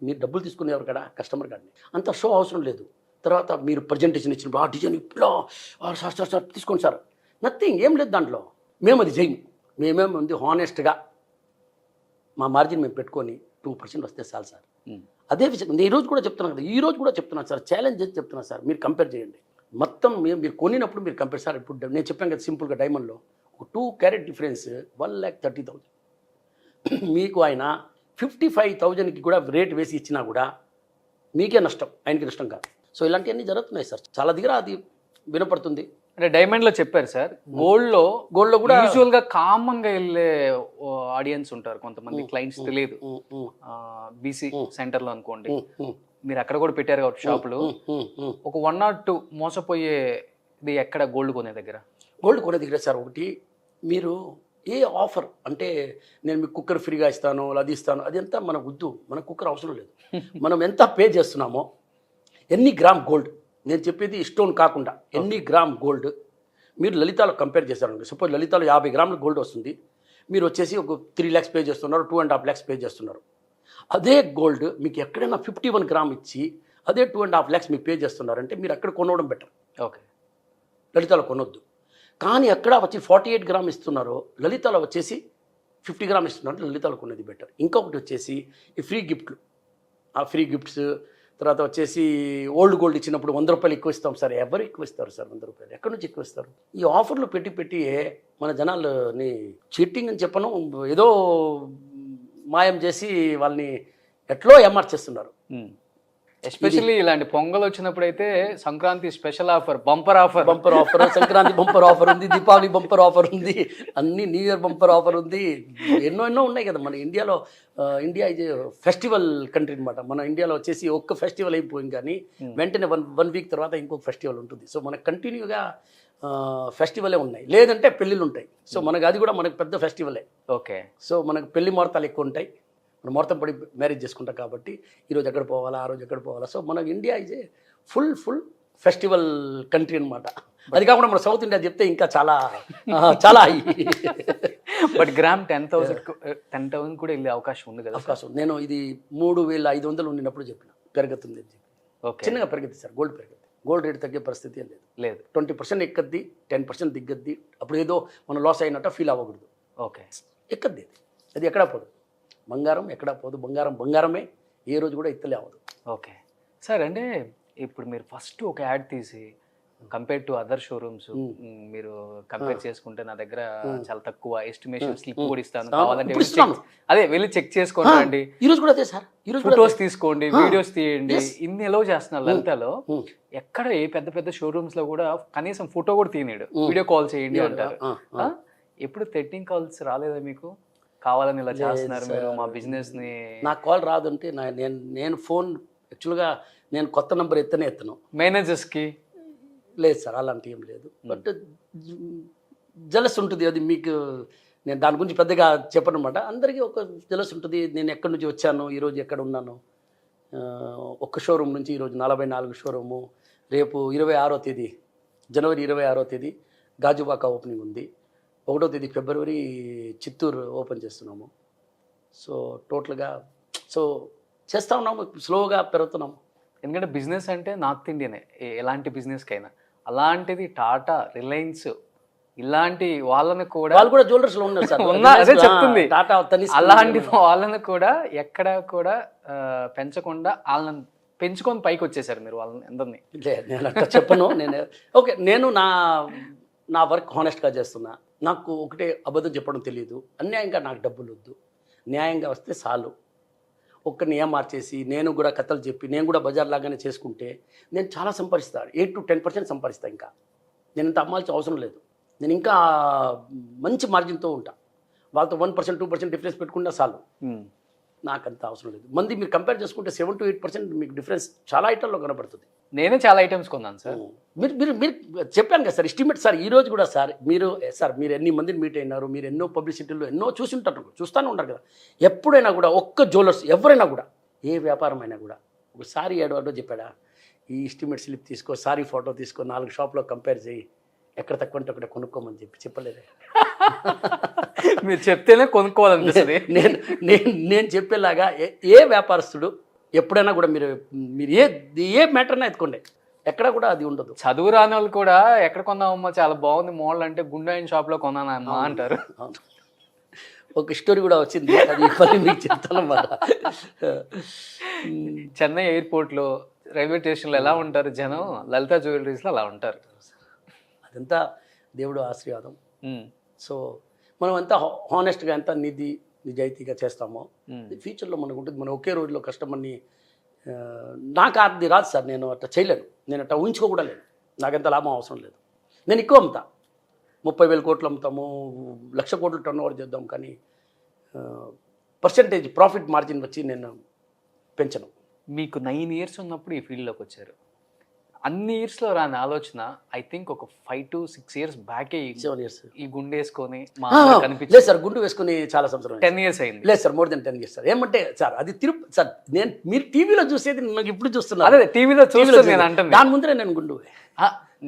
మీరు డబ్బులు తీసుకునేవారు కదా కస్టమర్ కాడని. అంత షో అవసరం లేదు. తర్వాత మీరు ప్రజెంటేషన్ ఇచ్చిన ఆ డిజైన్ ఇప్పుడు సార్ తీసుకోండి సార్, నథింగ్, ఏం లేదు దాంట్లో. మేము అది చేయము. మేమేమి ఉంది హానెస్ట్గా మా మార్జిన్ మేము పెట్టుకొని 2% వస్తే చాలు సార్. అదే విషయం నేను ఈరోజు కూడా చెప్తున్నాను కదా, ఈరోజు కూడా చెప్తున్నాను సార్, ఛాలెంజ్ చేసి చెప్తున్నాను సార్. మీరు కంపేర్ చేయండి మొత్తం. మీరు కొనినప్పుడు మీరు కంపేర్ సార్. ఇప్పుడు నేను చెప్పాను కదా సింపుల్గా డైమండ్లో ఒక 2 క్యారెట్ డిఫరెన్స్ 1,30,000. మీకు ఆయన 55,000కి కూడా రేట్ వేసి ఇచ్చినా కూడా మీకే నష్టం, ఆయనకి నష్టం కాదు. సో ఇలాంటివన్నీ జరుగుతున్నాయి సార్ చాలా దగ్గర. అది వినపడుతుంది. అంటే డైమండ్ లో చెప్పారు సార్. గోల్డ్ లో కూడా యూజువల్ గా కామన్ గా వెళ్ళే ఆడియన్స్ ఉంటారు, కొంతమంది క్లయింట్స్ తెలియదు. బీసీ సెంటర్ లో అనుకోండి, మీరు అక్కడ కూడా పెట్టారు కాబట్టి షాపులు. ఒక 1 or 2 మోసపోయేది ఎక్కడ గోల్డ్ కొనే దగ్గర? గోల్డ్ కొనే దగ్గర సార్ ఒకటి, మీరు ఏ ఆఫర్ అంటే నేను మీకు కుక్కర్ ఫ్రీగా ఇస్తాను, అది ఇస్తాను, అది ఎంత మనకు వద్దు. మనకు కుక్కర్ అవసరం లేదు. మనం ఎంత పే చేస్తున్నామో, ఎన్ని గ్రామ్ గోల్డ్, నేను చెప్పేది స్టోన్ కాకుండా ఎన్ని గ్రామ్ గోల్డ్ మీరు లలితాలో కంపేర్ చేశారండి. సపోజ్ లలితాలో 50 గ్రాముల గోల్డ్ వస్తుంది, మీరు వచ్చేసి ఒక 3 lakhs పే చేస్తున్నారు, 2.5 lakhs పే చేస్తున్నారు. అదే గోల్డ్ మీకు ఎక్కడైనా 51 గ్రామ్ ఇచ్చి అదే 2.5 lakhs మీకు పే చేస్తున్నారంటే మీరు అక్కడ కొనవడం బెటర్. ఓకే, లలితాలో కొనొద్దు. కానీ అక్కడ వచ్చి 48 గ్రామ్ ఇస్తున్నారు, లలితాలో వచ్చేసి 50 గ్రామ్ ఇస్తున్నారు, లలితాలో కొనేది బెటర్. ఇంకొకటి వచ్చేసి ఈ ఫ్రీ గిఫ్ట్లు, ఆ ఫ్రీ గిఫ్ట్స్. తర్వాత వచ్చేసి ఓల్డ్ గోల్డ్ ఇచ్చినప్పుడు 100 రూపాయలు ఎక్కువ ఇస్తాం సార్. ఎవరు ఎక్కువ ఇస్తారు సార్ 100 రూపాయలు? ఎక్కడి నుంచి ఎక్కువ ఇస్తారు? ఈ ఆఫర్లు పెట్టి మన జనాలని చీటింగ్ అని చెప్పను, ఏదో మాయం చేసి వాళ్ళని ఎట్లో ఏమార్చేస్తున్నారు. ఎస్పెషల్లీ ఇలాంటి పొంగల్ వచ్చినప్పుడు అయితే Sankranti special offer, bumper offer, Sankranti bumper offer ఉంది, దీపావళి బంపర్ ఆఫర్ ఉంది, అన్ని న్యూ ఇయర్ బంపర్ ఆఫర్ ఉంది, ఎన్నో ఉన్నాయి కదా మన ఇండియాలో. ఇండియా ఇది ఫెస్టివల్ కంట్రీ అనమాట. మన ఇండియాలో వచ్చేసి ఒక్క ఫెస్టివల్ అయిపోయింది, కానీ వెంటనే వన్ వీక్ తర్వాత ఇంకొక ఫెస్టివల్ ఉంటుంది. సో మనకు కంటిన్యూగా ఫెస్టివలే ఉన్నాయి, లేదంటే పెళ్ళిళ్ళు ఉంటాయి. సో మనకు అది కూడా మనకు పెద్ద ఫెస్టివలే. ఓకే, సో మనకు పెళ్లి ముహూర్తాలు ఎక్కువ ఉంటాయి, మనం ముహూర్తం పడి మ్యారేజ్ చేసుకుంటాం కాబట్టి ఈరోజు ఎక్కడ పోవాలా, ఆ రోజు ఎక్కడ పోవాలా. సో మన India is a full festival country అనమాట. అది కాకుండా మన సౌత్ ఇండియా చెప్తే ఇంకా చాలా చాలా బట్ గ్రామ్ 10,000 కూడా వెళ్ళే అవకాశం ఉంది కదా? అవకాశం. నేను ఇది 3,500 ఉండినప్పుడు చెప్పిన పెరుగుతుంది అని చెప్పి. చిన్నగా పెరుగుతుంది సార్, గోల్డ్ పెరుగుతుంది. గోల్డ్ రేట్ తగ్గే పరిస్థితి ఏం లేదు. 20% ఎక్కద్ది, 10% దిగ్గద్ది. అప్పుడు ఏదో మనం లాస్ అయినట్టు ఫీల్ అవ్వకూడదు. ఓకే, ఎక్కద్ది, అది ఎక్కడా పోదు. బంగారం ఎక్కడా పోదు, బంగారమే, ఏ రోజు కూడా ఇత్తలే అవ్వదు. ఓకే సార్, అంటే ఇప్పుడు మీరు ఫస్ట్ ఒక యాడ్ తీసి కంపేర్ టు అదర్ షోరూమ్స్ మీరు కంపేర్ చేసుకుంటే నా దగ్గర చాలా తక్కువ ఎస్టిమేషన్ స్లిప్ కూడా ఇస్తాను, కావాలంటే అదే వెళ్ళి చెక్ చేసుకోండి. ఈ రోజు కూడా అదే సార్, ఈ రోజు ఫోటోస్ తీసుకోండి, వీడియోస్ తీయండి. ఇన్ని ఎలా చేస్తున్నారు లలితలో. ఎక్కడ ఏ పెద్ద పెద్ద షోరూమ్స్ లో కూడా కనీసం ఫోటో కూడా తీయలేడు, వీడియో కాల్ చేయండి అంటారు. ఎప్పుడు థ్రెట్నింగ్ కాల్స్ రాలేదా మీకు? కావాలని ఇలా చేస్తున్నారు మీరు మా బిజినెస్ ని? నాకు కాల్ రాదంటే నేను ఫోన్ యాక్చువల్గా నేను కొత్త నెంబర్ ఎత్తను. మేనేజర్స్కి లేదు సార్, అలాంటి ఏం లేదు. బట్ జలస్ ఉంటుంది, అది మీకు నేను దాని గురించి పెద్దగా చెప్పను అనమాట. అందరికీ ఒక జలస్ ఉంటుంది, నేను ఎక్కడి నుంచి వచ్చాను, ఈరోజు ఎక్కడ ఉన్నాను. ఒక్క షోరూమ్ నుంచి ఈరోజు 44 షోరూము. రేపు 26వ తేదీ, జనవరి 26వ తేదీ గాజువాక ఓపెనింగ్ ఉంది. 1వ తేదీ ఫిబ్రవరి చిత్తూరు ఓపెన్ చేస్తున్నాము. సో టోటల్గా చేస్తూ ఉన్నాము, స్లోగా పెరుగుతున్నాము. ఎందుకంటే బిజినెస్ అంటే నార్త్ ఇండియనే, ఎలాంటి బిజినెస్కైనా. అలాంటిది టాటా, రిలయన్స్ ఇలాంటి వాళ్ళని కూడా, వాళ్ళు కూడా జ్యువెలర్స్లో ఉన్నారు సార్, అదే చెప్తుంది. టాటా అలాంటి వాళ్ళని కూడా ఎక్కడ కూడా పెంచకుండా వాళ్ళని పెంచుకొని పైకి వచ్చేసారు మీరు వాళ్ళని అందరినీ. నేను అట్లా చెప్పను. నేను నా వర్క్ హానెస్ట్గా చేస్తున్నా. నాకు ఒకటే అబద్ధం చెప్పడం తెలియదు. అన్యాయంగా నాకు డబ్బులు వద్దు, న్యాయంగా వస్తే చాలు. ఒక్కరిని మార్చేసి నేను కూడా కథలు చెప్పి నేను కూడా బజార్ లాగానే చేసుకుంటే నేను చాలా సంపాదిస్తాను. 8 to 10% సంపాదిస్తాను. ఇంకా నేను ఇంత అమ్మాల్సిన అవసరం లేదు. నేను ఇంకా మంచి మార్జిన్తో ఉంటా. వాళ్ళతో 1%, 2% డిఫరెన్స్ పెట్టుకున్నా చాలు, నాకంత అవసరం లేదు. మంది మీరు కంపేర్ చేసుకుంటే 7 to 8% మీకు డిఫరెన్స్ చాలా ఐటమ్లో కనబడుతుంది. నేనే చాలా ఐటమ్స్ కొన్నాను సార్. మీరు చెప్పాను కదా సార్, ఎస్టిమేట్ సార్. ఈరోజు కూడా సార్ మీరు ఎన్ని మందిని మీట్ అయినారు, మీరు ఎన్నో పబ్లిసిటీలో ఎన్నో చూస్తూనే ఉంటారు కదా. ఎప్పుడైనా కూడా ఒక్క జ్యువెలర్స్ ఎవరైనా కూడా, ఏ వ్యాపారం అయినా కూడా ఒకసారి ఏడో చెప్పాడా, ఈ ఎస్టిమేట్ స్లిప్ తీసుకో, సారీ ఫోటో తీసుకో, 4 షాప్లో కంపేర్ చేయి, ఎక్కడ తక్కువ అంటే అక్కడ కొనుక్కోమని చెప్పలేదే. మీరు చెప్తేనే కొనుక్కోవాలనిపిస్తుంది. నేను చెప్పేలాగా ఏ వ్యాపారస్తుడు ఎప్పుడైనా కూడా మీరు ఏ మ్యాటర్నా ఎత్తుకోండి, ఎక్కడ కూడా అది ఉండదు. చదువు రాని వాళ్ళు కూడా ఎక్కడ కొన్నామమ్మా చాలా బాగుంది మోడల్ అంటే గుండాయిన్ షాప్లో కొన్నానమ్మా అంటారు. అవును. ఒక స్టోరీ కూడా వచ్చింది, అది పని మీకు చెప్తానమాట. చెన్నై ఎయిర్పోర్ట్లో రైల్వే స్టేషన్లో ఎలా ఉంటారు జనం, లలిత జ్యువెలరీస్లో అలా ఉంటారు. అదంతా దేవుడు ఆశీర్వాదం. సో మనం అంతా హానెస్ట్గా ఎంత నిజాయితీగా చేస్తామో ఫ్యూచర్లో మనకు ఉంటుంది. మనం ఒకే రోజులో కస్టమర్ని నాకు అది రాదు సార్, నేను అట్లా చేయలేను, నేను అట్లా ఊహించుకో కూడా లేను. నాకెంత లాభం అవసరం లేదు. నేను ఎక్కువ అమ్ముతా, 30,000 కోట్లు అమ్ముతాము, 1,00,000 కోట్లు టర్న్ ఓవర్ చేద్దాం, కానీ పర్సంటేజ్ ప్రాఫిట్ మార్జిన్ వచ్చి నేను పెంచను. మీకు 9 years ఉన్నప్పుడు ఈ ఫీల్డ్లోకి వచ్చారు. అన్ని ఇయర్స్లో రాని ఆలోచన ఐ థింక్ ఒక 5 to 6 years బ్యాకే 7 years ఈ గుండె వేసుకొని లేదు సార్, గుండు వేసుకుని చాలా సంవత్సరం 10 years అయింది. లేదు sir, more than 10 years sir. ఏమంటే సార్ అది సార్ మీరు టీవీలో చూసేది నాకు ఇప్పుడు చూస్తున్నాను. అదే టీవీలో చూసి నేను అంటాను, దాని ముందరే నేను గుండు.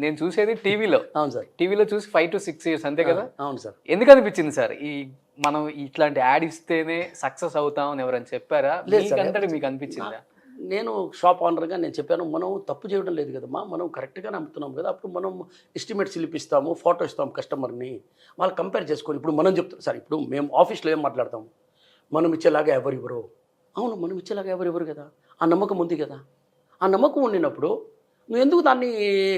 నేను చూసేది టీవీలో. అవును సార్, టీవీలో చూసి 5 to 6 years అంతే కదా. అవును సార్. ఎందుకు అనిపించింది సార్ ఈ మనం ఇట్లాంటి యాడ్ ఇస్తేనే సక్సెస్ అవుతాం అని ఎవరైనా చెప్పారా? మీకంతటి మీకు అనిపించిందా? నేను షాప్ ఓనర్గా నేను చెప్పాను, మనం తప్పు చేయడం లేదు కదమ్మా, మనం కరెక్ట్గానే అమ్ముతున్నాం కదా. అప్పుడు మనం ఎస్టిమేట్ స్లిప్ ఇస్తాము, ఫోటో ఇస్తాము కస్టమర్ని, వాళ్ళు కంపేర్ చేసుకొని. ఇప్పుడు మనం చెప్తాం సార్, ఇప్పుడు మేము ఆఫీస్లో ఏం మాట్లాడతాము, మనం ఇచ్చేలాగా ఎవరు. అవును, మనం ఇచ్చేలాగా ఎవరు కదా, ఆ నమ్మకం ఉంది కదా. ఆ నమ్మకం ఉండినప్పుడు నువ్వు ఎందుకు దాన్ని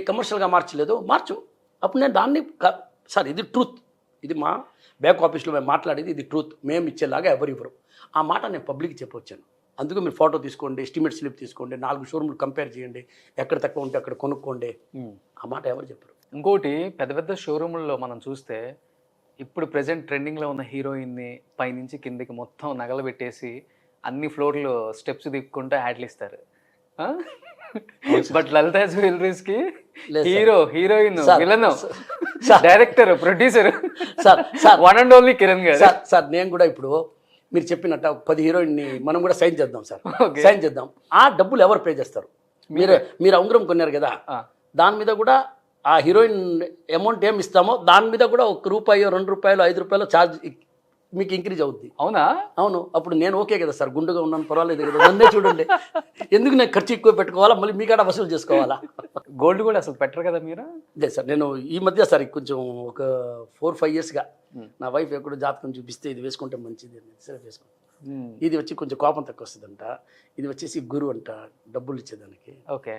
కమర్షియల్గా మార్చలేదు? మార్చు. అప్పుడు నేను దాన్ని సార్ ఇది ట్రూత్, ఇది మా బ్యాక్ ఆఫీస్లో మేము మాట్లాడేది, ఇది ట్రూత్, మేము ఇచ్చేలాగా ఎవరు. ఆ మాట నేను పబ్లిక్కి చెప్పొచ్చాను. అందుకు మీరు ఫోటో తీసుకోండి, ఎస్టిమేట్ స్లిప్ తీసుకోండి, 4 షోరూమ్లు కంపేర్ చేయండి, ఎక్కడ తక్కువ ఉంటే అక్కడ కొనుక్కోండి. ఆ మాట ఎవరు చెప్పరు. ఇంకోటి పెద్ద పెద్ద షోరూముల్లో మనం చూస్తే ఇప్పుడు ప్రెజెంట్ ట్రెండింగ్లో ఉన్న హీరోయిన్ని పైనుంచి కిందికి మొత్తం నగలు పెట్టేసి అన్ని ఫ్లోర్లు స్టెప్స్ దిక్కుంటూ హ్యాట్లు ఇస్తారు. బట్ లలిత జ్యువెలరీస్కి heroine, villain, director, producer sir one and only Kiran garu. Sir నేను కూడా ఇప్పుడు మీరు చెప్పినట్టు 10 హీరోయిన్ని మనం కూడా సైన్ చేద్దాం సార్, సైన్ చేద్దాం. ఆ డబ్బులు ఎవరు పే చేస్తారు? మీరు ఉంగరం కొన్నారు కదా, దాని మీద కూడా ఆ హీరోయిన్ అమౌంట్ ఏమి ఇస్తామో దాని మీద కూడా ₹1, ₹2, ₹5 ఛార్జ్ మీకు ఇంక్రీజ్ అవుద్ది. అవునా? అవును. అప్పుడు నేను ఓకే కదా సార్, గుండుగా ఉన్నాను పర్వాలేదు కదా, నన్నే చూడండి, ఎందుకు నేను ఖర్చు ఎక్కువ పెట్టుకోవాలా, మళ్ళీ మీకాడ వసూలు చేసుకోవాలా? గోల్డ్ కూడా అసలు పెట్టరు కదా మీరు? లేదు సార్, నేను ఈ మధ్య సార్ కొంచెం ఒక 4-5 yearsగా నా వైఫ్ ఎక్కడో జాతకం చూపిస్తే ఇది వేసుకుంటే మంచిది అని సరే వేసుకుంటాను. ఇది వచ్చి కొంచెం కోపం తక్కువ వస్తుందంట, ఇది వచ్చేసి గురువు అంట, డబ్బులు ఇచ్చేదానికి. ఓకే,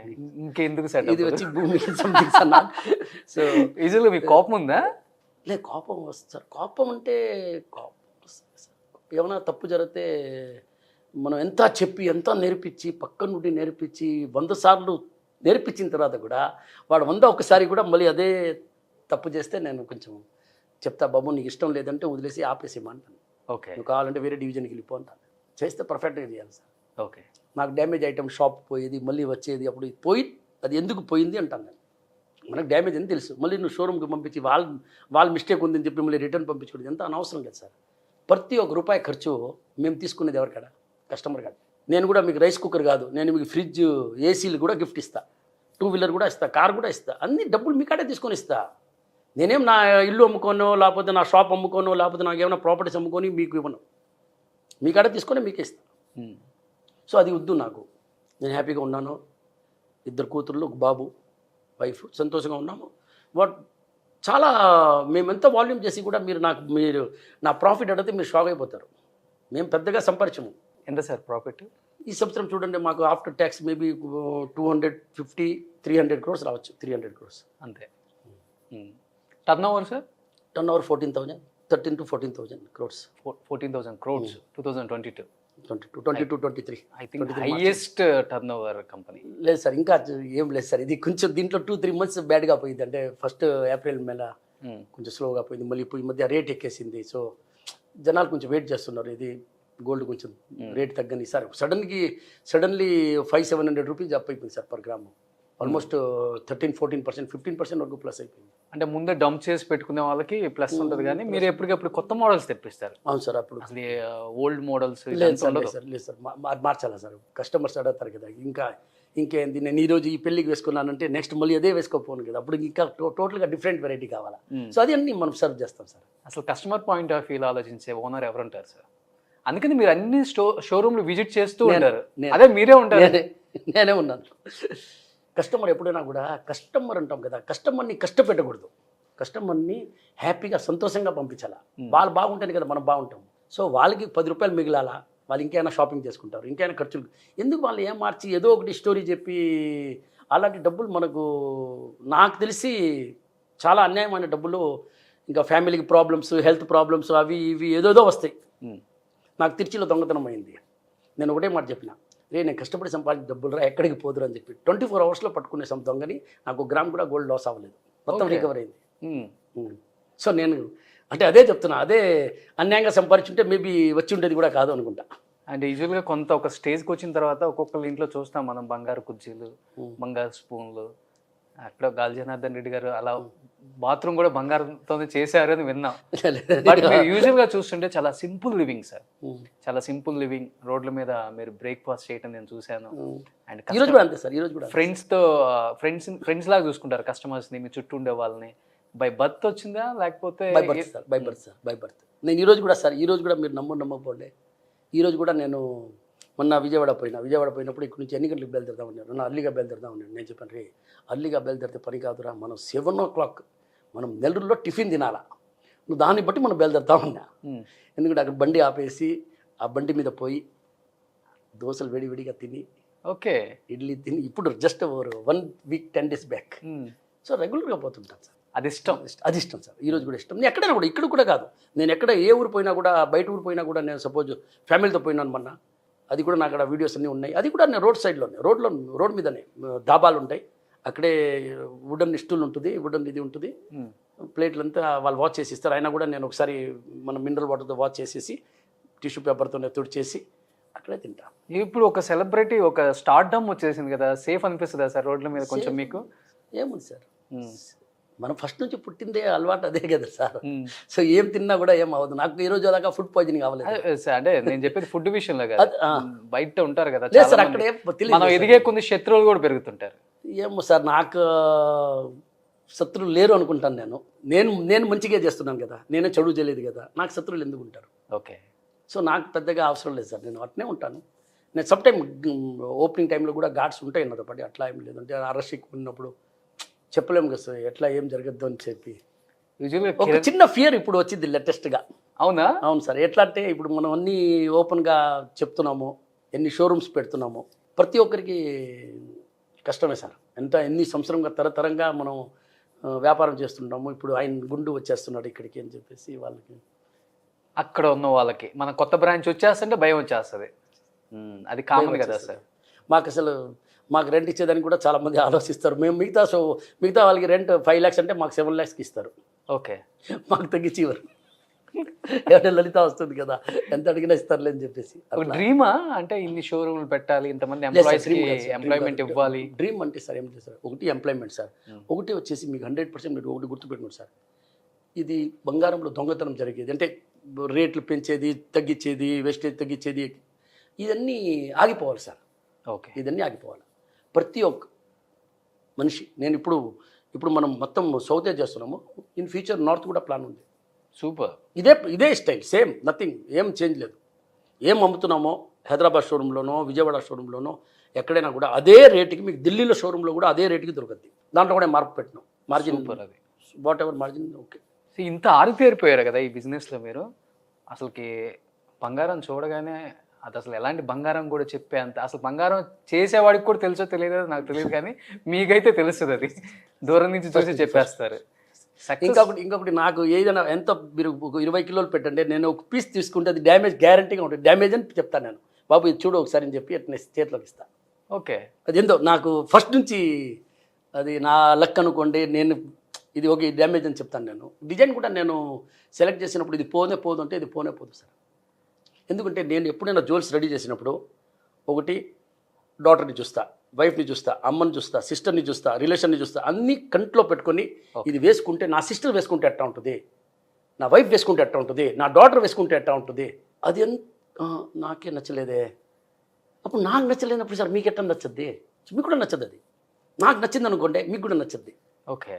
ఇంకెందుకు సార్? ఇది వచ్చి భూమి సంథింగ్ అన్న. సో ఈజీలో మీకు కోపం ఉందా? లేదు, కోపం వస్తుంది సార్. కోపం అంటే కోపం వస్తుంది సార్. ఏమైనా తప్పు జరిగితే మనం ఎంత చెప్పి ఎంత నేర్పించి పక్క నుండి నేర్పించి 100 సార్లు నేర్పించిన తర్వాత కూడా వాడు 101 కూడా మళ్ళీ అదే తప్పు చేస్తే నేను కొంచెం చెప్తా, బాబు నీకు ఇష్టం లేదంటే వదిలేసి ఆపేసేమంటాను. ఓకే, నువ్వు కావాలంటే వేరే డివిజన్కి వెళ్ళిపో అంటాను. చేస్తే పర్ఫెక్ట్గా చేయాలి సార్. ఓకే, నాకు డ్యామేజ్ ఐటమ్ షాప్ పోయేది మళ్ళీ వచ్చేది, అప్పుడు పోయి అది ఎందుకు పోయింది అంటాను నేను. మనకు డ్యామేజ్ అని తెలుసు, మళ్ళీ నువ్వు షోరూమ్కి పంపించి వాళ్ళ మిస్టేక్ ఉందని చెప్పి మళ్ళీ రిటర్న్ పంపించుకోవడం ఎంత అనవసరం కదా సార్. ప్రతి ₹1 ఖర్చు మేము తీసుకునేది ఎవరికాడ? కస్టమర్ కాడ. నేను కూడా మీకు రైస్ కుక్కర్ కాదు, నేను మీకు ఫ్రిడ్జ్, ఏసీలు కూడా గిఫ్ట్ ఇస్తా, 2 వీలర్ కూడా ఇస్తా, కార్ కూడా ఇస్తా, అన్ని డబ్బులు మీ కాడే తీసుకొని ఇస్తా. నేనేం నా ఇల్లు అమ్ముకోనో లేకపోతే నా షాప్ అమ్ముకోనో లేకపోతే నాకు ఏమైనా ప్రాపర్టీస్ అమ్ముకొని మీకు ఇవ్వను, మీ కాడే తీసుకొని మీకే ఇస్తా. సో అది వద్దు నాకు. నేను హ్యాపీగా ఉన్నాను, 2 కూతుర్లు, 1 బాబు, వైఫ్, సంతోషంగా ఉన్నాము. బట్ చాలా మేమెంత వాల్యూమ్ చేసి కూడా మీరు నా ప్రాఫిట్ అడిగితే మీరు షాక్ అయిపోతారు. మేము పెద్దగా సంపాదించము. ఎంత సార్ ప్రాఫిట్ ఈ సంవత్సరం? చూడండి, మాకు ఆఫ్టర్ ట్యాక్స్ మేబీ 250-300 crores రావచ్చు. 300 crores అంతే. Turn over sir? Turn over 13,000 to 14,000 crores. 14,000 crores 2022, 23. I think highest turnover company. లేదు సార్, ఇంకా ఏం లేదు సార్. ఇది కొంచెం దీంట్లో 2-3 months బ్యాడ్గా పోయింది. అంటే ఫస్ట్ ఏప్రిల్ మేల కొంచెం స్లోగా పోయింది, మళ్ళీ ఇప్పుడు ఈ మధ్య రేట్ ఎక్కేసింది. సో జనాలు కొంచెం వెయిట్ చేస్తున్నారు, ఇది గోల్డ్ కొంచెం రేట్ తగ్గని సార్. సడన్లీ 500-700 రూపీస్ అప్ అయిపోయింది సార్ పర్ గ్రాము. ఆల్మోస్ట్ 13-14%, 15% వరకు ప్లస్ అయిపోయింది. అంటే ముందే డంప్ చేసి పెట్టుకునే వాళ్ళకి ప్లస్ ఉంటుంది కానీ మీరు ఎప్పటికప్పుడు కొత్త మోడల్స్ తెప్పిస్తారు. అవును సార్. అప్పుడు అసలు ఓల్డ్ మోడల్స్ లేదు సార్, లేదు సార్, మార్చాలా సార్, కస్టమర్స్ అడుగుతారు కదా, ఇంకేంది నేను ఈరోజు ఈ పెళ్ళికి వేసుకున్నానంటే నెక్స్ట్ మళ్ళీ అదే వేసుకోపోను కదా, అప్పుడు ఇంకా టోటల్గా డిఫరెంట్ వెరైటీ కావాలా. సో అది అన్ని మనం సర్వ్ చేస్తాం సార్. అసలు కస్టమర్ పాయింట్ ఆఫ్ వ్యూలో ఆలోచించే ఓనర్ ఎవరు ఉంటారు సార్? అందుకని మీరు అన్ని షోరూమ్లు విజిట్ చేస్తూ ఉంటారు. అదే మీరే ఉంటారు. నేనే ఉన్నాను. కస్టమర్ ఎప్పుడైనా కూడా కస్టమర్ అంటాం కదా, కస్టమర్ని కష్టపెట్టకూడదు, కస్టమర్ని హ్యాపీగా సంతోషంగా పంపించాలా. వాళ్ళు బాగుంటేనే కదా మనం బాగుంటాం. సో వాళ్ళకి 10 రూపాయలు మిగిలాలా, వాళ్ళు ఇంకైనా షాపింగ్ చేసుకుంటారు, ఇంకైనా ఖర్చులు ఎందుకు వాళ్ళు ఏం మార్చి ఏదో ఒకటి స్టోరీ చెప్పి అలాంటి డబ్బులు మనకు నాకు తెలిసి చాలా అన్యాయమైన డబ్బులు. ఇంకా ఫ్యామిలీకి ప్రాబ్లమ్స్, హెల్త్ ప్రాబ్లమ్స్, అవి ఇవి ఏదోదో వస్తాయి. నాకు తిరుచిలో దొంగతనం అయింది. నేను ఒకటే మాట చెప్పిన, నేను కష్టపడి సంపాదించిన డబ్బులు రా ఎక్కడికి పోదురు అని చెప్పి 24 అవర్స్లో పట్టుకునే దొంగని నాకు గ్రామ్ కూడా గోల్డ్ లాస్ అవ్వలేదు, మొత్తం రికవర్ అయింది. సో నేను అంటే అదే చెప్తున్నా, అదే అన్యాయంగా సంపాదించుంటే మేబీ వచ్చి ఉండేది కూడా కాదు అనుకుంటా. అంటే యూజువల్గా కొంత ఒక స్టేజ్కి వచ్చిన తర్వాత ఒక్కొక్కరి ఇంట్లో చూస్తాం మనం బంగారు కుర్చీలు, బంగారు స్పూన్లు. అక్కడ గాలి జనార్దన్ రెడ్డి గారు అలా బాత్రూమ్ కూడా బంగారంతోనే చేశారు అని విన్నాం. బట్ మీరు యూజువల్గా చూస్తుంటే చాలా సింపుల్ లివింగ్ సార్, చాలా సింపుల్ లివింగ్. రోడ్ల మీద మీరు బ్రేక్ఫాస్ట్ చేయడం నేను చూశాను. అండ్ ఈరోజు కూడా అంతే సార్, ఈరోజు కూడా ఫ్రెండ్స్తో ఫ్రెండ్స్ లాగా చూసుకుంటారు కస్టమర్స్ని, మీ చుట్టూ ఉండే వాళ్ళని. బై బర్త్ వచ్చిందా లేకపోతే? By birth sir, by birth sir, by birth. నేను ఈరోజు కూడా సార్, ఈరోజు కూడా మీరు నమ్మకపోండి, ఈరోజు కూడా నేను మొన్న విజయవాడ పోయినప్పుడు ఇక్కడ నుంచి ఎన్ని గంటలకు బయలుదేరుతా ఉన్నాను, నా అర్లీగా బయలుదేరుతా ఉన్నాను. నేను చెప్పాను, రే అర్లీగా బయలుదేరితే పని కాదురా, మనం 7 o'clock మనం నెల్లూరులో టిఫిన్ తినాలా, నువ్వు దాన్ని బట్టి మనం బయలుదేరుతా ఉన్నా. ఎందుకంటే అక్కడ బండి ఆపేసి ఆ బండి మీద పోయి దోశలు వేడిగా తిని, ఓకే ఇడ్లీ తిని, ఇప్పుడు just 1 week 10 days back. So రెగ్యులర్గా పోతుంటాను సార్. అది ఇష్టం సార్, ఈరోజు కూడా ఇష్టం. నేను ఎక్కడైనా కూడా, ఇక్కడ కూడా కాదు, నేను ఎక్కడ ఏ ఊరు పోయినా కూడా, బయట ఊరు పోయినా కూడా, నేను సపోజ్ ఫ్యామిలీతో పోయినాను మొన్న, అది కూడా నాకు అక్కడ వీడియోస్ అన్నీ ఉన్నాయి. అది కూడా నేను రోడ్ సైడ్లోనే, రోడ్ మీదనే డాబాలు ఉంటాయి, అక్కడే వుడెన్ స్టూల్ ఉంటుంది, వుడెన్ ఇది ఉంటుంది, ప్లేట్లంతా వాళ్ళు వాష్ చేసి ఇస్తారు. అయినా కూడా నేను ఒకసారి మన మినరల్ వాటర్తో వాష్ చేసేసి టిష్యూ పేపర్తో తుడిచేసి అక్కడే తింటా. ఇప్పుడు ఒక సెలబ్రిటీ, ఒక స్టార్డమ్ వచ్చేసింది కదా, సేఫ్ అనిపిస్తుందా సార్ రోడ్ల మీద కొంచెం మీకు? ఏముంది సార్, మనం ఫస్ట్ నుంచి పుట్టిందే అలవాటు అదే కదా సార్. సో ఏం తిన్నా కూడా ఏం అవ్వదు. నాకు ఈ రోజు అలాగా ఫుడ్ పాయిజనింగ్ అవ్వలేదు. అంటే నేను చెప్పేది ఫుడ్ విషయంలో కాదు, బయట ఉంటారు కదా సార్, అక్కడ మనం ఎదిగే కొన్ని శత్రువులు కూడా పెరుగుతుంటారు. ఏమో సార్, నాకు శత్రువులు లేరు అనుకుంటాను. నేను మంచిగా చేస్తున్నాను కదా, నేనే చెడు చేయలేదు కదా, నాకు శత్రువులు ఎందుకు ఉంటారు? ఓకే. సో నాకు పెద్దగా అవసరం లేదు సార్, నేను అట్నే ఉంటాను. నేను సమ్ టైం ఓపెనింగ్ టైంలో కూడా గార్డ్స్ ఉంటాయి నాతో పాటు, అట్లా ఏం లేదు. అంటే అరెస్ట్ ఉన్నప్పుడు చెప్పలేము కదా సార్, ఎట్లా ఏం జరగద్దు అని చెప్పి ఒక చిన్న ఫియర్ ఇప్పుడు వచ్చింది లేటెస్ట్గా. అవునా? అవును సార్. ఎట్లా అంటే ఇప్పుడు మనం అన్నీ ఓపెన్గా చెప్తున్నాము, ఎన్ని షోరూమ్స్ పెడుతున్నాము, ప్రతి ఒక్కరికి కష్టమే సార్. ఎన్ని సంవత్సరంగా తరతరంగా మనం వ్యాపారం చేస్తుంటాము. ఇప్పుడు ఆయన గుండు వచ్చేస్తున్నాడు ఇక్కడికి అని చెప్పేసి వాళ్ళకి, అక్కడ ఉన్న వాళ్ళకి మన కొత్త బ్రాంచ్ వచ్చేస్తుంటే భయం వచ్చేస్తుంది. అది కామన్ కదా సార్. మాకు రెంట్ ఇచ్చేదానికి కూడా చాలామంది ఆలోచిస్తారు. మేము మిగతా వాళ్ళకి రెంట్ 5 lakhs అంటే మాకు 7 lakhsకి ఇస్తారు. ఓకే. మాకు తగ్గించి ఇవ్వరు. ఏమంటే లలిత వస్తుంది కదా, ఎంత అడిగినా ఇస్తారులే అని చెప్పేసి. డ్రీమా అంటే ఇన్ని షోరూమ్లు పెట్టాలి, ఇంతమంది ఎంప్లాయ్మెంట్ ఇవ్వాలి. డ్రీమ్ అంటే సార్ ఏమిటి సార్, ఒకటి ఎంప్లాయ్మెంట్ సార్, ఒకటి వచ్చేసి మీకు 100% మీరు ఒకటి గుర్తుపెట్టుకోండి సార్, ఇది బంగారంలో దొంగతనం జరిగేది అంటే రేట్లు పెంచేది, తగ్గించేది, వేస్టేజ్ తగ్గించేది, ఇదన్నీ ఆగిపోవాలి సార్. ఓకే, ఇదన్నీ ఆగిపోవాలి. ప్రతి ఒక్క మనిషి, నేను ఇప్పుడు మనం మొత్తం సౌతే చేస్తున్నాము, ఇన్ ఫ్యూచర్ నార్త్ కూడా ప్లాన్ ఉంది. సూపర్. ఇదే స్టైల్, సేమ్, నథింగ్, ఏం చేంజ్ లేదు. ఏం అమ్ముతున్నామో హైదరాబాద్ షోరూంలోనో, విజయవాడ షోరూంలోనో, ఎక్కడైనా కూడా అదే రేటుకి మీకు ఢిల్లీలో షోరూంలో కూడా అదే రేటుకి దొరుకుద్ది. దాంట్లో కూడా మార్పు పెట్టినాం, మార్జిన్, అది వాట్ ఎవర్ మార్జిన్. ఓకే. ఇంత ఆరితేరిపోయారు కదా ఈ బిజినెస్లో మీరు. అసలుకి బంగారం చూడగానే అది అసలు ఎలాంటి బంగారం కూడా చెప్పే అంత, అసలు బంగారం చేసేవాడికి కూడా తెలుసో తెలియదో నాకు తెలియదు, కానీ మీకైతే తెలుస్తుంది, అది దూరం నుంచి చూసి చెప్పేస్తారు. ఇంకొకటి నాకు ఏదైనా ఎంత మీరు 20 కిలోలు పెట్టండి, నేను ఒక పీస్ తీసుకుంటే అది డ్యామేజ్ గ్యారంటీగా ఉంటుంది. డ్యామేజ్ అని చెప్తాను నేను, బాబు ఇది చూడు ఒకసారి అని చెప్పి అట్లా చేతిలోకి ఇస్తాను. ఓకే. అది ఏందో నాకు ఫస్ట్ నుంచి అది నా లక్ అనుకోండి. నేను ఇది ఓకే డ్యామేజ్ అని చెప్తాను. నేను డిజైన్ కూడా నేను సెలెక్ట్ చేసినప్పుడు ఇది పోదు అంటే ఇది పోదు సార్. ఎందుకంటే నేను ఎప్పుడైనా జ్యువెల్స్ రెడీ చేసినప్పుడు ఒకటి డాటర్ని చూస్తా, వైఫ్ని చూస్తా, అమ్మని చూస్తా, సిస్టర్ని చూస్తా, రిలేషన్ని చూస్తా, అన్నీ కంట్లో పెట్టుకొని ఇది వేసుకుంటే నా సిస్టర్ వేసుకుంటే ఎట్టా ఉంటుంది, నా వైఫ్ వేసుకుంటే ఎట్టా ఉంటుంది, నా డాటర్ వేసుకుంటే ఎట్టా ఉంటుంది, అది నాకే నచ్చలేదే. అప్పుడు నాకు నచ్చలేనప్పుడు సార్ మీకు ఎట్టా నచ్చద్ది, మీకు కూడా నచ్చదు. అది నాకు నచ్చింది అనుకోండి, మీకు కూడా నచ్చద్ది. ఓకే.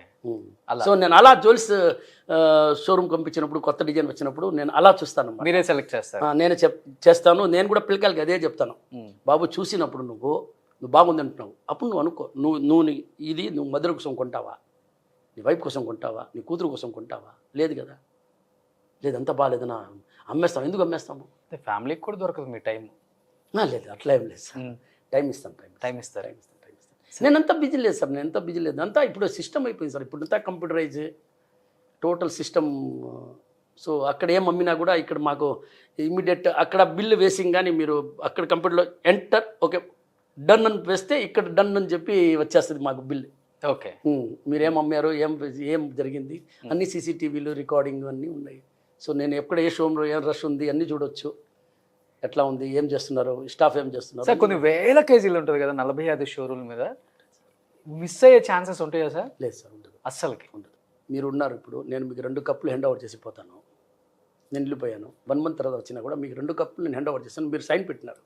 సో నేను అలా జ్యువెల్స్ షోరూమ్ పంపించినప్పుడు, కొత్త డిజైన్ వచ్చినప్పుడు నేను అలా చూస్తాను. మీరే సెలెక్ట్ చేస్తారు? నేను చేస్తాను. నేను కూడా పిల్లకాయలకి అదే చెప్తాను, బాబు చూసినప్పుడు నువ్వు బాగుంది అంటున్నావు, అప్పుడు నువ్వు అనుకో, నువ్వు మదర్ కోసం కొంటావా, నీ వైఫ్ కోసం కొంటావా, నీ కూతురు కోసం కొంటావా? లేదు కదా, లేదంతా బాగాలేదనా అమ్మేస్తాం. ఎందుకు అమ్మేస్తాము? ఫ్యామిలీకి కూడా దొరకదు మీ టైం? లేదు, అట్లా ఏం లేదు సార్. టైం ఇస్తాను. టైం ఇస్తారు. నేను అంతా బిజీ లేదు సార్, నేను ఎంత బిజీ లేదు. అంతా ఇప్పుడు సిస్టమ్ అయిపోయింది సార్, ఇప్పుడు అంతా కంప్యూటరైజ్ టోటల్ సిస్టమ్. సో అక్కడ ఏం అమ్మినా కూడా ఇక్కడ మాకు ఇమీడియట్ అక్కడ బిల్లు వేసింగ్ కానీ మీరు అక్కడ కంప్యూటర్లో ఎంటర్ ఓకే డన్ అని వేస్తే ఇక్కడ డన్ అని చెప్పి వచ్చేస్తుంది మాకు బిల్. ఓకే. మీరేం అమ్మారు, ఏం జరిగింది, అన్ని సీసీటీవీలు రికార్డింగ్ అన్నీ ఉన్నాయి. సో నేను ఎక్కడ ఏ షోరూమ్లో ఏం రష్ ఉంది అన్నీ చూడొచ్చు, ఎట్లా ఉంది, ఏం చేస్తున్నారు, స్టాఫ్ ఏం చేస్తున్నారు. సార్ కొన్ని వేల కేజీలు ఉంటుంది కదా 45 షోరూమ్ మీద, మిస్ అయ్యే ఛాన్సెస్ ఉంటాయా సార్? లేదు సార్, ఉండదు, అస్సలకి ఉండదు. మీరు ఉన్నారు ఇప్పుడు, నేను మీకు 2 కప్పులు హ్యాండ్ ఓవర్ చేసిపోతాను. నేను వెళ్ళిపోయాను, 1 మంత్ తర్వాత వచ్చినా కూడా మీకు 2 కప్పులు నేను హ్యాండ్ ఓవర్ చేస్తాను, మీరు సైన్ పెట్టినారు.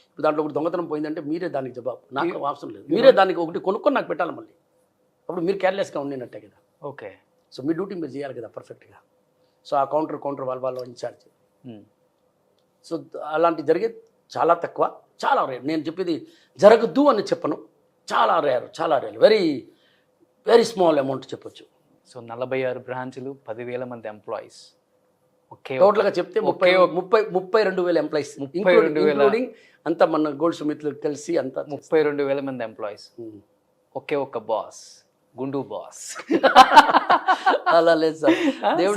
ఇప్పుడు దాంట్లో ఒకటి దొంగతనం పోయిందంటే మీరే దానికి జవాబు, నాకు అవసరం లేదు. మీరే దానికి ఒకటి కొనుక్కొని నాకు పెట్టాలి మళ్ళీ, అప్పుడు మీరు కేర్లెస్గా ఉండినట్టే కదా. ఓకే. సో మీ డ్యూటీ మీరు చేయాలి కదా పర్ఫెక్ట్గా. సో ఆ కౌంటర్ వాళ్ళ ఇన్ఛార్జ్. సో అలాంటి జరిగేది చాలా తక్కువ, చాలా రేర్. నేను చెప్పేది జరగద్దు అని చెప్పను, చాలా రేర్, చాలా rare, very very small amount చెప్పొచ్చు. సో 46 బ్రాంచ్లు, 10,000 మంది ఎంప్లాయీస్, ఓకే. టోటల్గా చెప్తే 32,000 ఎంప్లాయీస్, ఇంక్లూడింగ్ అంతా మన గోల్డ్ సుమిత్లు కలిసి అంతా 32,000 మంది ఎంప్లాయీస్. ఒకే ఒక్క బాస్, గుండు బాస్. అలా లేదు సార్.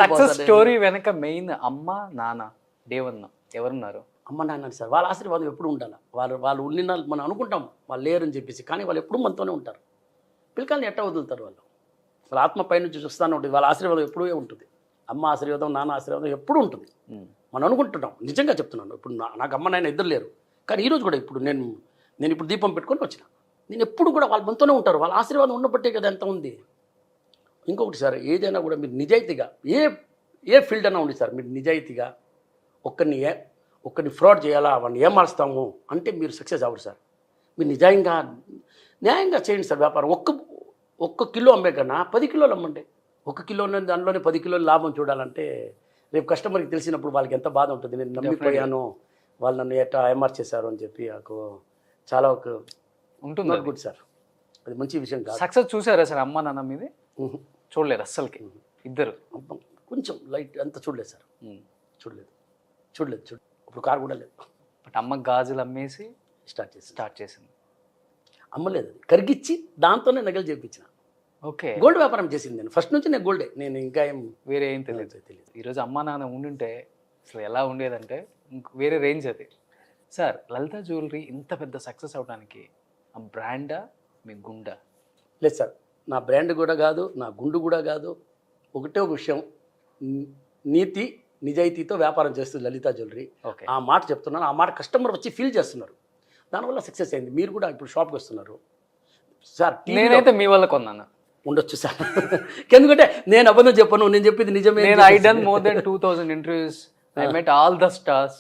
సక్సెస్ స్టోరీ వెనక మెయిన్ అమ్మ నాన్న డే 1 ఎవరున్నారు? అమ్మ నాన్న సార్, వాళ్ళ ఆశీర్వాదం ఎప్పుడు ఉండాలి. వాళ్ళు ఉండిన మనం అనుకుంటాం వాళ్ళు లేరని చెప్పేసి, కానీ వాళ్ళు ఎప్పుడు మనతోనే ఉంటారు. పిల్లకాయని ఎట్ట వదులుతారు వాళ్ళు, వాళ్ళ ఆత్మ పైనుంచి చూస్తానే ఉంటుంది. వాళ్ళ ఆశీర్వాదం ఎప్పుడూ ఉంటుంది. అమ్మ ఆశీర్వాదం, నాన్న ఆశీర్వాదం ఎప్పుడూ ఉంటుంది. మనం అనుకుంటున్నాం, నిజంగా చెప్తున్నాను. ఇప్పుడు నాకు అమ్మ నాయన ఇద్దరు లేరు, కానీ ఈరోజు కూడా ఇప్పుడు నేను ఇప్పుడు దీపం పెట్టుకొని వచ్చిన, నేను ఎప్పుడు కూడా వాళ్ళ మనతోనే ఉంటారు. వాళ్ళ ఆశీర్వాదం ఉన్నబట్టే కదా ఎంత ఉంది. ఇంకొకటి సార్, ఏదైనా కూడా మీరు నిజాయితీగా ఏ ఫీల్డ్ అయినా ఉంది సార్, మీరు నిజాయితీగా ఒక్కరిని ఫ్రాడ్ చేయాలా, వాడిని ఏమారుస్తాము అంటే మీరు సక్సెస్ అవ్వరు సార్. మీరు న్యాయంగా చేయండి సార్ వ్యాపారం. ఒక్క కిలో అమ్మే కన్నా 10 కిలోలు అమ్మండి. 1 కిలో దానిలోనే 10 కిలోలు లాభం చూడాలంటే రేపు కస్టమర్కి తెలిసినప్పుడు వాళ్ళకి ఎంత బాధ ఉంటుంది. నేను నమ్మిపోయాను, వాళ్ళు నన్ను ఎట్లా ఏమార్చేశారు అని చెప్పి నాకు చాలా ఉంటుంది. గుడ్ సార్, అది మంచి విషయం కాదు. సక్సెస్ చూసారా సార్ అమ్మ నాన్న మీది? చూడలేదు అస్సలకి. ఇద్దరు కొంచెం లైట్ అంత చూడలేదు సార్, చూడలేదు. ఇప్పుడు కారు కూడా లేదు. బట్ అమ్మ గాజులు అమ్మేసి స్టార్ట్ చేసింది. అమ్మలేదు, అది కరిగిచ్చి దాంతోనే నగలు చేయించిన. ఓకే. గోల్డ్ వ్యాపారం చేసింది నేను ఫస్ట్ నుంచి. నేను గోల్డే, నేను ఇంకా వేరే ఏం తెలియదు. ఈరోజు అమ్మ నాన్న ఉండుంటే అసలు ఎలా ఉండేదంటే వేరే రేంజ్ అది. సార్ లలిత జ్యువెలరీ ఇంత పెద్ద సక్సెస్ అవడానికి ఆ బ్రాండా మీ గుండా? లేదు సార్, నా బ్రాండ్ కూడా కాదు, నా గుండు కూడా కాదు. ఒకటే ఒక విషయం, నీతి నిజాయితీతో వ్యాపారం చేస్తుంది లలిత జ్యువెలరీ. ఆ మాట చెప్తున్నాను, ఆ మాట కస్టమర్ వచ్చి ఫీల్ చేస్తున్నారు, దానివల్ల సక్సెస్ అయింది. మీరు కూడా ఇప్పుడు షాప్కి వస్తున్నారు సార్. నేనైతే మీ వల్ల కొన్నాను. ఉండొచ్చు సార్, ఎందుకంటే నేను అబద్ధం చెప్పను, నేను చెప్పింది నిజమే. నేను I done more than 2000 interviews, I met all the stars.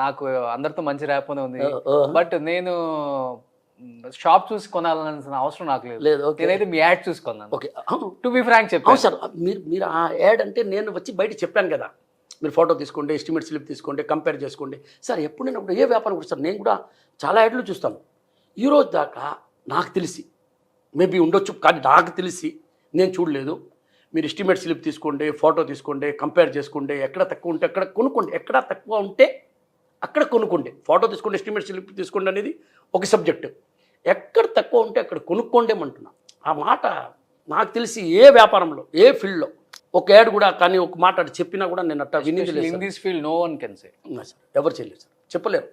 నాకు అందరితో మంచి ర్యాప్ ఉంది. బట్ నేను షాప్ చూసి కొనాలన్న అవసరం నాకు లేదు. నేనైతే మీ యాడ్ చూసి కొన్నాను. ఓకే, టు బి ఫ్రాంక్ చెప్పాను సార్. మీరు ఆ యాడ్ అంటే నేను వచ్చి బయట చెప్పాను కదా, మీరు ఫోటో తీసుకోండి, ఎస్టిమేట్ స్లిప్ తీసుకోండి, కంపేర్ చేసుకోండి సార్. ఎప్పుడు నేను ఏ వ్యాపారం కూడా సార్, నేను కూడా చాలా యాడ్లు చూస్తాను. ఈరోజు దాకా నాకు తెలిసి మేబీ ఉండొచ్చు, కానీ నాకు తెలిసి నేను చూడలేదు. మీరు ఎస్టిమేట్ స్లిప్ తీసుకోండి, ఫోటో తీసుకోండి, కంపేర్ చేసుకోండి, ఎక్కడ తక్కువ ఉంటే అక్కడ కొనుక్కోండి, ఎక్కడ తక్కువ ఉంటే అక్కడ కొనుక్కోండి. ఫోటో తీసుకోండి, ఎస్టిమేట్ స్లిప్ తీసుకోండి అనేది ఒక సబ్జెక్టు. ఎక్కడ తక్కువ ఉంటే అక్కడ కొనుక్కోండేమంటున్నా. ఆ మాట నాకు తెలిసి ఏ వ్యాపారంలో, ఏ ఫీల్డ్లో ఒక యాడ్ కూడా కానీ ఒక మాట అటు చెప్పినా కూడా నేను అట్లా వినింది లేదు. In this field no one can say. Sir ఎవరు చేయలేదు సార్, చెప్పలేరు.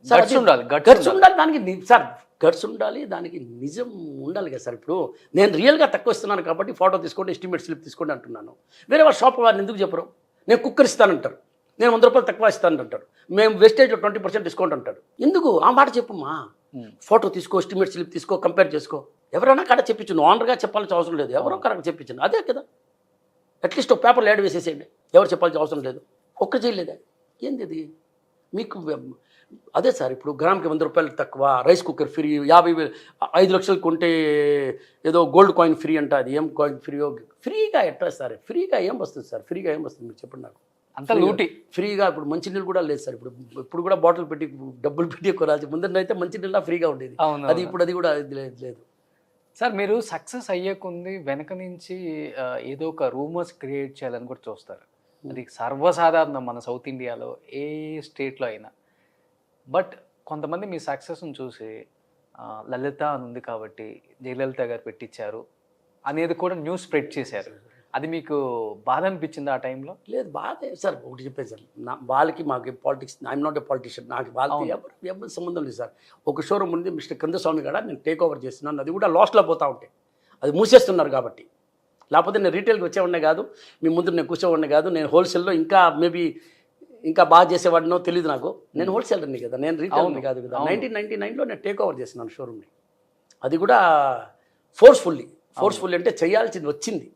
గట్స్ ఉండాలి, గట్స్ ఉండాలి దానికి సార్, గట్స్ ఉండాలి దానికి, నిజం ఉండాలి కదా సార్. ఇప్పుడు నేను రియల్గా తక్కువ ఇస్తున్నాను కాబట్టి ఫోటో తీసుకోండి, ఎస్టిమేట్ స్లిప్ తీసుకోండి అంటున్నాను. వేరే వాళ్ళ షాప్ వారిని ఎందుకు చెప్పరు? నేను కుక్కర్ ఇస్తానంటారు, నేను 100 రూపాయలు తక్కువ ఇస్తానంటారు, మేము వేస్టేజ్లో 20% డిస్కౌంట్ అంటాడు. ఎందుకు ఆ మాట చెప్పుమా? ఫోటో తీసుకో, ఎస్టిమేట్ స్లిప్ తీసుకో, కంపేర్ చేసుకో. ఎవరైనా కరెక్ట్ చెప్పించు, ఓనర్గా చెప్పాల్సిన అవసరం లేదు, ఎవరో కరెక్ట్ చెప్పించండి, అదే కదా. అట్లీస్ట్ ఒక పేపర్లో యాడ్ వేసేసేయండి, ఎవరు చెప్పాల్సిన అవసరం లేదు. ఒక్క చేయలేదా? ఏంది అది మీకు? అదే సార్, ఇప్పుడు గ్రామ్కి 100 రూపాయలు తక్కువ, రైస్ కుక్కర్ ఫ్రీ, 5 లక్షలు కొంటే ఏదో గోల్డ్ కాయిన్ ఫ్రీ అంట. అది ఏం కాయిన్ ఫ్రీగా ఎట్లా సార్? ఫ్రీగా ఏం వస్తుంది సార్? ఫ్రీగా ఏం వస్తుంది మీరు చెప్పండి నాకు. అంత లూటి. ఫ్రీగా ఇప్పుడు మంచినీళ్ళు కూడా లేదు సార్. ఇప్పుడు కూడా బాటిల్ పెట్టి డబ్బులు పెట్టి కొనాల్సి. ముందరైతే మంచినీళ్ళ ఫ్రీగా ఉండేది, అది ఇప్పుడు అది కూడా లేదు సార్. మీరు సక్సెస్ అయ్యే కొంది వెనక నుంచి ఏదో ఒక రూమర్స్ క్రియేట్ చేయాలని కూడా చూస్తారు. అది సర్వసాధారణం మన సౌత్ ఇండియాలో ఏ స్టేట్లో అయినా. బట్ కొంతమంది మీ సక్సెస్ని చూసి లలిత అని ఉంది కాబట్టి జయలలిత గారు పెట్టించారు అనేది కూడా న్యూస్ స్ప్రెడ్ చేశారు. అది మీకు బాధ అనిపించింది ఆ టైంలో? లేదు, బాధే సార్. ఒకటి చెప్పేది సార్, వాళ్ళకి మాకు politics, I'm not a politician, నాకు వాళ్ళకి ఎవరు సంబంధం లేదు సార్. ఒక షోరూమ్ ఉంది మిస్టర్ కందస్వామి కూడా, నేను టేక్ ఓవర్ చేస్తున్నాను, అది కూడా లాస్ట్లో పోతా ఉంటాయి, అది మూసేస్తున్నారు కాబట్టి. లేకపోతే నేను రీటైల్కి వచ్చేవాడినే కాదు, మీ ముందు నేను కూర్చోవాడినే కాదు, నేను హోల్సేల్లో ఇంకా మేబీ ఇంకా బాగా చేసేవాడినో తెలియదు నాకు. నేను హోల్సేలర్ని కదా, నేను రీటైల్ని కాదు కదా. 1999లో నేను టేక్ ఓవర్ చేస్తున్నాను షోరూమ్ని, అది కూడా ఫోర్స్ఫుల్లీ అంటే చేయాల్సింది వచ్చింది,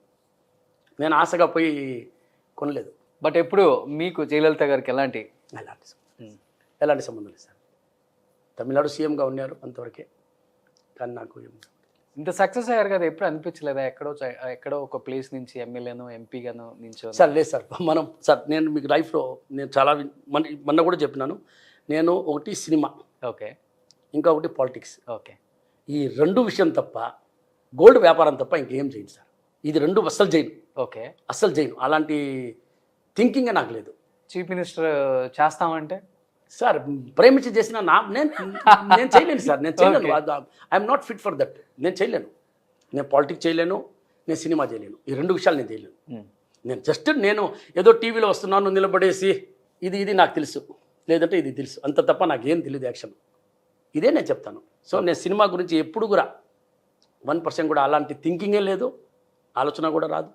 నేను ఆశగా పోయి కొనలేదు. బట్ ఎప్పుడు మీకు జయలలిత గారికి ఎలాంటి సంబంధం లేదు సార్. తమిళనాడు సీఎంగా ఉన్నారు అంతవరకే, కానీ నాకు ఇంత సక్సెస్ అయ్యారు కదా, ఎప్పుడు అనిపించలేదా ఎక్కడో ఒక ప్లేస్ నుంచి ఎమ్మెల్యేనో ఎంపీగానో నించో? సార్ లేదు సార్, నేను మీకు లైఫ్లో నేను చాలా మొన్న కూడా చెప్పినాను, నేను ఒకటి సినిమా, ఓకే, ఇంకొకటి పాలిటిక్స్, ఓకే, ఈ 2 విషయం తప్ప, గోల్డ్ వ్యాపారం తప్ప ఇంకేం చేయను సార్. ఇది 2 అస్సలు చేయను, ఓకే, అస్సలు చేయను. అలాంటి థింకింగ్ నాకు లేదు. చీఫ్ మినిస్టర్ చేస్తామంటే సార్ ప్రేమించి చేసిన నేను చేయలేను సార్, నేను చేయలేను. I'm not fit for that, నేను చేయలేను. నేను పాలిటిక్స్ చేయలేను, నేను సినిమా చేయలేను, ఈ 2 విషయాలు నేను చేయలేను. నేను జస్ట్ నేను ఏదో టీవీలో వస్తున్నాను నిలబడేసి ఇది నాకు తెలుసు, లేదంటే ఇది తెలుసు, అంత తప్ప నాకు ఏం తెలియదు యాక్షన్. ఇదే నేను చెప్తాను. సో నేను సినిమా గురించి ఎప్పుడు కూడా 1% కూడా అలాంటి థింకింగే లేదు, ఆలోచన కూడా రాదు.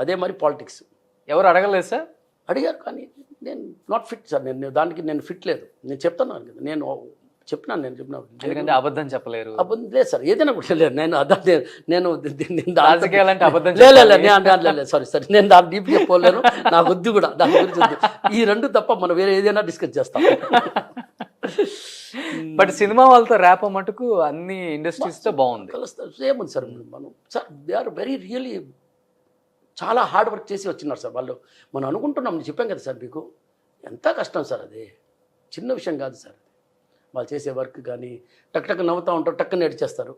అదే మరి పాలిటిక్స్ ఎవరు అడగలేదు సార్? అడిగారు, కానీ నేను నాట్ ఫిట్ సార్. దానికి నేను ఫిట్ లేదు. నేను చెప్తాను కదా, నేను చెప్పినాను. ఎందుకంటే అబద్ధం చెప్పలేరు. అబద్ధం లేదు సార్, ఏదైనా కూడా లేదు. నేను రాజకీయాలంటే అబద్ధం లేదు, సారీ, నేను దాని డీప్గా పోలేను, నాకు వద్దు కూడా దాని గురించి వద్దు. ఈ 2 తప్ప మనం వేరే ఏదైనా డిస్కస్ చేస్తాం. బట్ సినిమా వాళ్ళతో ర్యాప్ మటుకు అన్ని ఇండస్ట్రీస్తో బాగుంది. కలుస్తారు, ఏముంది sir, sir they are very really చాలా హార్డ్ వర్క్ చేసి వచ్చినారు సార్ వాళ్ళు. మనం అనుకుంటున్నాం, నేను చెప్పాం కదా సార్ మీకు, ఎంత కష్టం సార్, అది చిన్న విషయం కాదు సార్. వాళ్ళు చేసే వర్క్ కానీ టక్ నవ్వుతూ ఉంటారు, టక్కుని ఏడ్చేస్తారు,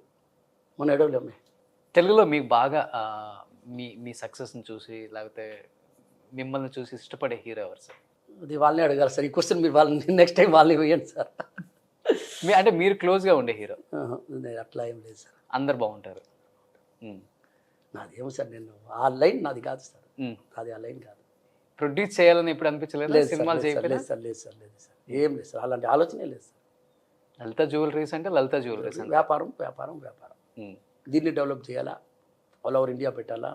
మనం ఏడవలేమే. తెలుగులో మీకు బాగా మీ సక్సెస్ని చూసి లేకపోతే మిమ్మల్ని చూసి ఇష్టపడే హీరో ఎవరు సార్? అది వాళ్ళని అడగాలి సార్, ఈ క్వశ్చన్ మీరు వాళ్ళని నెక్స్ట్ టైం వాళ్ళని వేయండి సార్. అంటే మీరు క్లోజ్గా ఉండే హీరో? అట్లా ఏం లేదు సార్, అందరు బాగుంటారు. నాదేమో సార్, నేను ఆ లైన్ నాది కాదు సార్, అది ఆ లైన్ కాదు. ప్రొడ్యూస్ చేయాలని ఎప్పుడు అనిపించలేదు? సినిమాలు చేయలేదు సార్, లేదు సార్, ఏం లేదు సార్, అలాంటి ఆలోచనే లేదు సార్. లలిత జ్యువెలరీస్ అంటే లలిత జ్యువెలరీస్ వ్యాపారం. దీన్ని డెవలప్ చేయాలా, ఆల్ ఓవర్ ఇండియా పెట్టాలా,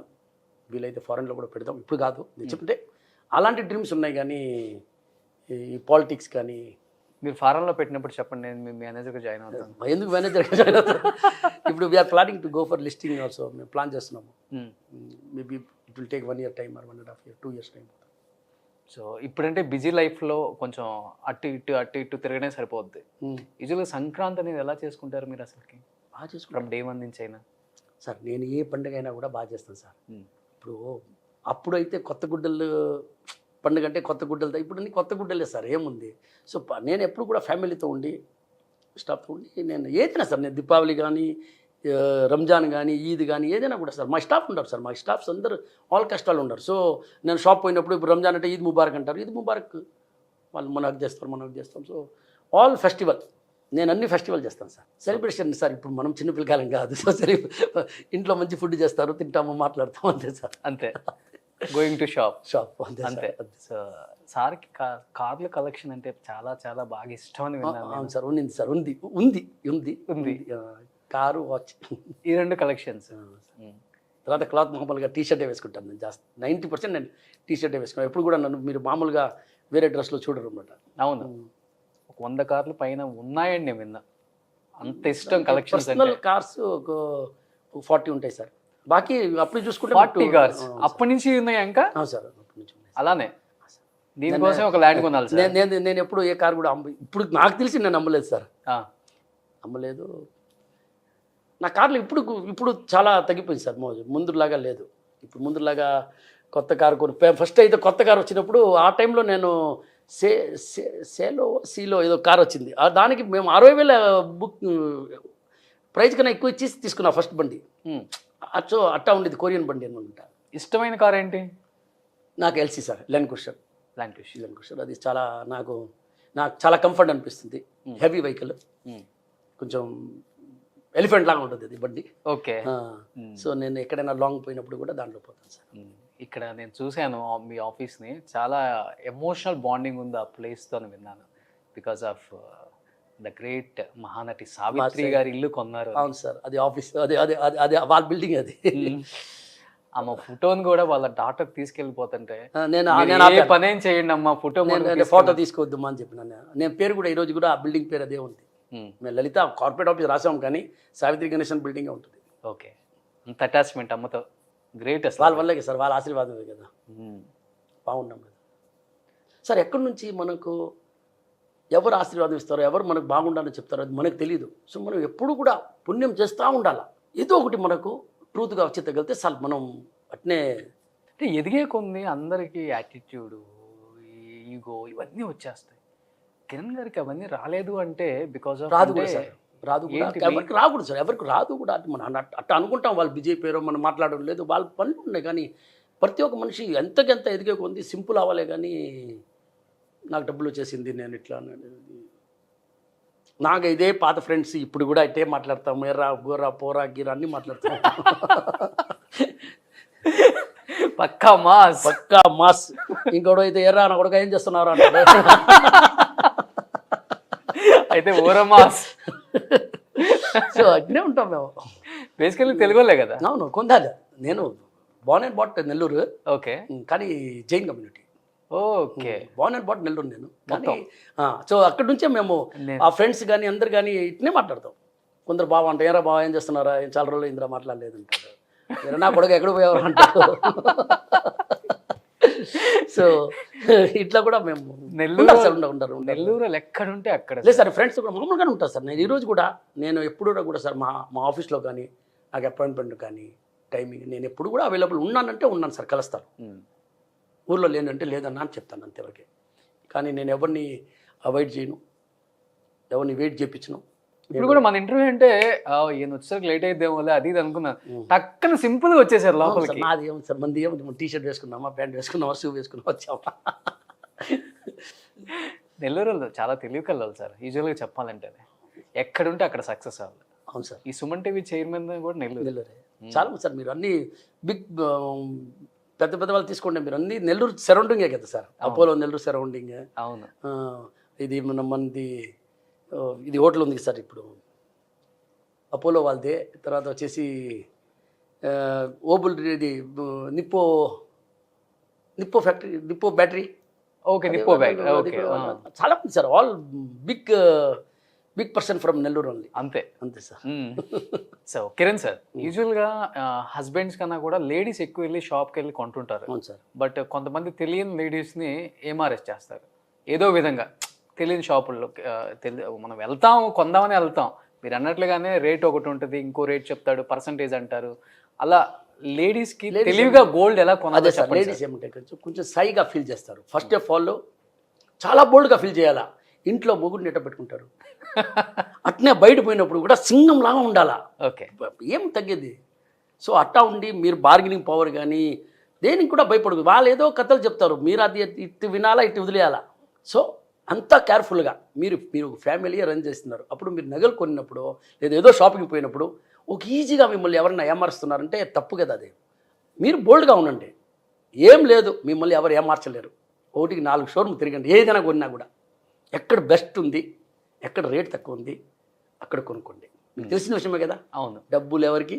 వీలైతే ఫారెన్లో కూడా పెడదాం. ఇప్పుడు కాదు, నేను చెప్తే అలాంటి డ్రీమ్స్ ఉన్నాయి, కానీ ఈ పాలిటిక్స్ కానీ. మీరు ఫారెన్లో పెట్టినప్పుడు చెప్పండి, నేను మీ మేనేజర్గా జాయిన్ అవుతాను. ఎందుకు మేనేజర్గా జాయిన్ అవుతాను? ఇప్పుడు we're planning to go for listing also, మేము ప్లాన్ చేస్తున్నాము. Maybe it will take 1 year time, 1.5 years, 2 years time. So ఇప్పుడంటే బిజీ లైఫ్లో కొంచెం అటు ఇటు తిరగనే సరిపోద్ది. యూజువల్గా సంక్రాంతి అనేది ఎలా చేసుకుంటారు మీరు అసలుకి? బాగా చేసుకుంటాం, డే 1 నుంచి అయినా సార్. నేను ఏ పండుగ అయినా కూడా బాగా చేస్తాను సార్. అప్పుడైతే కొత్త గుడ్డలు పండుగ అంటే కొత్త గుడ్డలతో, ఇప్పుడు అన్ని కొత్త గుడ్డలే సార్, ఏముంది. సో నేను ఎప్పుడు కూడా ఫ్యామిలీతో ఉండి స్టాఫ్తో ఉండి నేను ఏదైనా సార్, నేను దీపావళి కానీ రంజాన్ కానీ ఈద్ కానీ ఏదైనా కూడా సార్ మా స్టాఫ్ ఉండరు సార్. మా స్టాఫ్స్ అందరూ ఆల్ కష్టాలు ఉండరు. సో నేను షాప్ పోయినప్పుడు ఇప్పుడు రంజాన్ అంటే ఈద్ ముబారక్ అంటారు, ఈద్ ముబారక్ వాళ్ళు మనకు చేస్తాం. సో ఆల్ ఫెస్టివల్, నేను అన్ని ఫెస్టివల్ చేస్తాను సార్. సెలబ్రేషన్ సార్, ఇప్పుడు మనం చిన్నపిల్లకాలం కాదు. సో సరే, ఇంట్లో మంచి ఫుడ్ చేస్తారు, తింటాము, మాట్లాడతాము, అంతే సార్. అంతే, గోయింగ్ టు షాప్ అంతే. సో సార్కి కార్ల కలెక్షన్ అంటే చాలా చాలా బాగా ఇష్టం అని విన్నాను. అవును సార్, ఉంది సార్, ఉంది కారు, వాచ్, ఈ 2 కలెక్షన్స్. తర్వాత క్లాత్ మామూలుగా టీషర్టే వేసుకుంటాను నేను జాస్తి. 90% నేను టీషర్టే వేసుకున్నాను. ఎప్పుడు కూడా నన్ను మీరు మామూలుగా వేరే డ్రెస్లో చూడరు అన్నమాట. అవును, 100 కార్లు పైన ఉన్నాయండి నేను విన్నా. అంత ఇష్టం కలెక్షన్స్ పర్సనల్ అంటే. కార్స్ ఒక 40 ఉంటాయి సార్. బాకీ అప్పుడు చూసుకుంటే 40 కార్స్ అప్పటి నుంచి ఉన్నాయా ఇంకా? అవును సార్, అప్పటి నుంచి ఉన్నాయి. అలానే దీనికోసం ఒక ల్యాండ్ కొనాలి సార్. నేను ఎప్పుడు ఏ కార్ కూడా ఇప్పుడు నాకు తెలిసి నేను అమ్మలేదు సార్, ఆ, అమ్మలేదు. నా కార్లు ఇప్పుడు చాలా తగ్గిపోయింది సార్, ముందులాగా లేదు. ఇప్పుడు ముందులాగా కొత్త కారు ఫస్ట్ అయితే కొత్త కారు వచ్చినప్పుడు ఆ టైంలో నేను సీలో ఏదో కార్ వచ్చింది, దానికి మేము 60,000 బుక్ ప్రైజ్ కన్నా ఎక్కువ ఇచ్చేసి తీసుకున్నా ఫస్ట్ బండి. ఉమ్. అట్టా ఉండేది, కొరియన్ బండి అనమాట. ఇష్టమైన కార్ ఏంటి? నాకు ఎల్సీ సార్, లెన్ కుషర్. లాంటివి. అది చాలా నాకు చాలా కంఫర్ట్ అనిపిస్తుంది. హెవీ వెహికల్, కొంచెం ఎలిఫెంట్ లాగా ఉంటుంది అది బండి. ఓకే. సో నేను ఎక్కడైనా లాంగ్ పోయినప్పుడు కూడా దాంట్లో పోతాను సార్. ఇక్కడ నేను చూశాను మీ ఆఫీస్ని, చాలా ఎమోషనల్ బాండింగ్ ఉంది ఆ ప్లేస్తో అని విన్నాను. Because of the great Mahanati Savitri గారి ఇల్లు కొన్నారు. అవును సార్, అది ఆఫీస్, అది వాళ్ళ బిల్డింగ్ అది. ఆమె ఫోటోని కూడా వాళ్ళ డాటర్ తీసుకెళ్ళిపోతుంటే నేను ఏ పనేం చేయండి అమ్మా ఫోటో తీసుకోవద్దమ్మా అని చెప్పిన. నేను పేరు కూడా ఈరోజు కూడా ఆ బిల్డింగ్ పేరు అదే ఉంది. మేము లలిత కార్పొరేట్ ఆఫీస్ రాసాం కానీ సావిత్రి గణేశన్ బిల్డింగ్ ఉంటుంది. ఓకే, అంత అటాచ్మెంట్ అమ్మతో. గ్రేట్ అసలు. వాళ్ళ వల్లే సార్, వాళ్ళ ఆశీర్వాదమే కదా, బాగున్నాం కదా సార్. ఎక్కడి నుంచి మనకు ఎవరు ఆశీర్వాదం ఇస్తారో, ఎవరు మనకు బాగుండాలని చెప్తారో అది మనకు తెలియదు. సో మనం ఎప్పుడు కూడా పుణ్యం చేస్తూ ఉండాలి. ఏదో ఒకటి మనకు ట్రూత్గా వచ్చి తగిలితే సార్ మనం అట్నే. అంటే ఎదిగే కొన్ని అందరికీ యాటిట్యూడు, ఈగో ఇవన్నీ వచ్చేస్తాయి. కిరణ్ గారికి అవన్నీ రాలేదు అంటే బికాజ్ ఆఫ్ రాదు కూడా సార్, రాదు కూడా, ఎవరికి రాకూడదు సార్, ఎవరికి రాదు కూడా. మనం అట్లా అనుకుంటాం, వాళ్ళు బిజీ అయిపోయారో మనం మాట్లాడడం లేదు, వాళ్ళ పనులు ఉన్నాయి. కానీ ప్రతి ఒక్క మనిషి ఎంతకెంత ఎదిగే కొంది సింపుల్ అవ్వాలే. కానీ నాకు డబ్బులు వచ్చేసింది, నేను ఇట్లా నాకు ఇదే పాత ఫ్రెండ్స్ ఇప్పుడు కూడా ఇట్టే మాట్లాడతాం. ఎర్రా గోరా పోరా గీరా అన్నీ మాట్లాడతాం. పక్కా మాస్. ఇంకోడు అయితే ఎర్రా నా కొడుకు ఏం చేస్తున్నారు అంటాడు. అయితే ఓరమాస్. సో అట్నే ఉంటాం మేము. బేసికల్లీ తెలుగులే కదా. అవును, కొందాలి. నేను born and brought Nellore. Okay. కానీ Jain community. Okay. Born and brought Nellore నేను. కానీ సో అక్కడి నుంచే మేము ఆ ఫ్రెండ్స్ కానీ అందరు కానీ ఇట్నే మాట్లాడతాం. కొందరు బావ అంటారు, ఏరా బావ ఏం చేస్తున్నారా, ఏం చాలా రోజులు ఇందులో మాట్లాడలేదు అంటారు. నా కొడుకు ఎక్కడ పోయేవారు అంటారు. సో ఇట్లా కూడా మేము నెల్లూరు ఎక్కడుంటే అక్కడ లేదు సార్. ఫ్రెండ్స్ కూడా మామూలుగానే ఉంటారు సార్. నేను ఈరోజు కూడా నేను ఎప్పుడు కూడా సార్ మా ఆఫీస్లో కానీ నాకు అపాయింట్మెంట్ కానీ టైమింగ్ నేను ఎప్పుడు కూడా అవైలబుల్ ఉన్నానంటే ఉన్నాను సార్, కలుస్తాను. ఊర్లో లేనంటే లేదన్నా అని చెప్తాను అంతవరకే. కానీ నేను ఎవరిని అవాయిడ్ చేయను, ఎవరిని వెయిట్ చేయించను. ఇప్పుడు కూడా మన ఇంటర్వ్యూ అంటే ఈయన వచ్చేసరికి లేట్ అయిద్దేమో అది ఇది అనుకున్నాను, టక్కన సింపుల్గా వచ్చేసారు లోపలికి. నాది ఏమో సార్, మంది ఏమో టీషర్ట్ వేసుకున్నామా, ప్యాంట్ వేసుకున్నామా, షూ వేసుకున్నామా, వచ్చామా. నెల్లూరు చాలా తెలివి కలవాలి సార్, యూజువల్గా చెప్పాలంటే. ఎక్కడుంటే అక్కడ సక్సెస్ అవ్వాలి. అవును సార్. ఈ సుమన్ టీవీ చైర్మన్ కూడా నెల్లూరే. చాలా సార్. మీరు అన్ని బిగ్ పెద్ద వాళ్ళు తీసుకోండి, మీరు అన్ని నెల్లూరు సరౌండింగే కదా సార్. Apollo Nellore surrounding. అవును. ఇది మనది ఇది హోటల్ ఉంది సార్ ఇప్పుడు, అపోలో వాళ్ళదే. తర్వాత వచ్చేసి ఓబుల్ ఇది Nippo factory, Nippo battery. Okay, Nippo battery. Okay. చాలా మంది sir, all big person from Nellore only. అంతే సార్. సో కిరణ్ సార్, యూజువల్గా హస్బెండ్స్ కన్నా కూడా లేడీస్ ఎక్కువ వెళ్ళి షాప్కి వెళ్ళి కొంటుంటారు. అవును సార్. బట్ కొంతమంది తెలియని లేడీస్ని ఏమార్ఎస్ చేస్తారు ఏదో విధంగా. తెలియని షాపుల్లో మనం వెళ్తాం, కొందామని వెళ్తాం. మీరు అన్నట్లుగానే రేట్ ఒకటి ఉంటుంది, ఇంకో రేట్ చెప్తాడు, పర్సంటేజ్ అంటారు. అలా లేడీస్కి తెలివిగా గోల్డ్ ఎలా కొనాలి సార్? లేడీస్ ఏమంటే కొంచెం సైగా ఫీల్ చేస్తారు. ఫస్ట్ ఆఫ్ ఆల్ చాలా బోల్డ్గా ఫీల్ చేయాలా. ఇంట్లో మొగుడిని ఎట్ట పెట్టుకుంటారు, అట్నే బయట పోయినప్పుడు కూడా సింగం లాగా ఉండాలా. ఓకే. ఏం తగ్గేది. సో అట్టా ఉండి మీరు బార్గెనింగ్ పవర్ కానీ దేనికి కూడా భయపడదు. వాళ్ళు ఏదో కథలు చెప్తారు, మీరు అది ఇటు వినాలా ఇటు వదిలేయాలా. సో అంతా కేర్ఫుల్గా మీరు ఫ్యామిలీ రన్ చేస్తున్నారు. అప్పుడు మీరు నగలు కొన్నప్పుడు లేదా ఏదో షాపింగ్ పోయినప్పుడు ఒక ఈజీగా మిమ్మల్ని ఎవరన్నా ఏమారుస్తున్నారంటే తప్పు కదా. అది మీరు బోల్డ్గా ఉండండి. ఏం లేదు, మిమ్మల్ని ఎవరు ఏమార్చలేరు. 1-4 షోరూమ్ తిరగండి, ఏదైనా కొన్నా కూడా ఎక్కడ బెస్ట్ ఉంది, ఎక్కడ రేట్ తక్కువ ఉంది అక్కడ కొనుక్కోండి. మీకు తెలిసిన విషయమే కదా. అవును. డబ్బులు ఎవరికి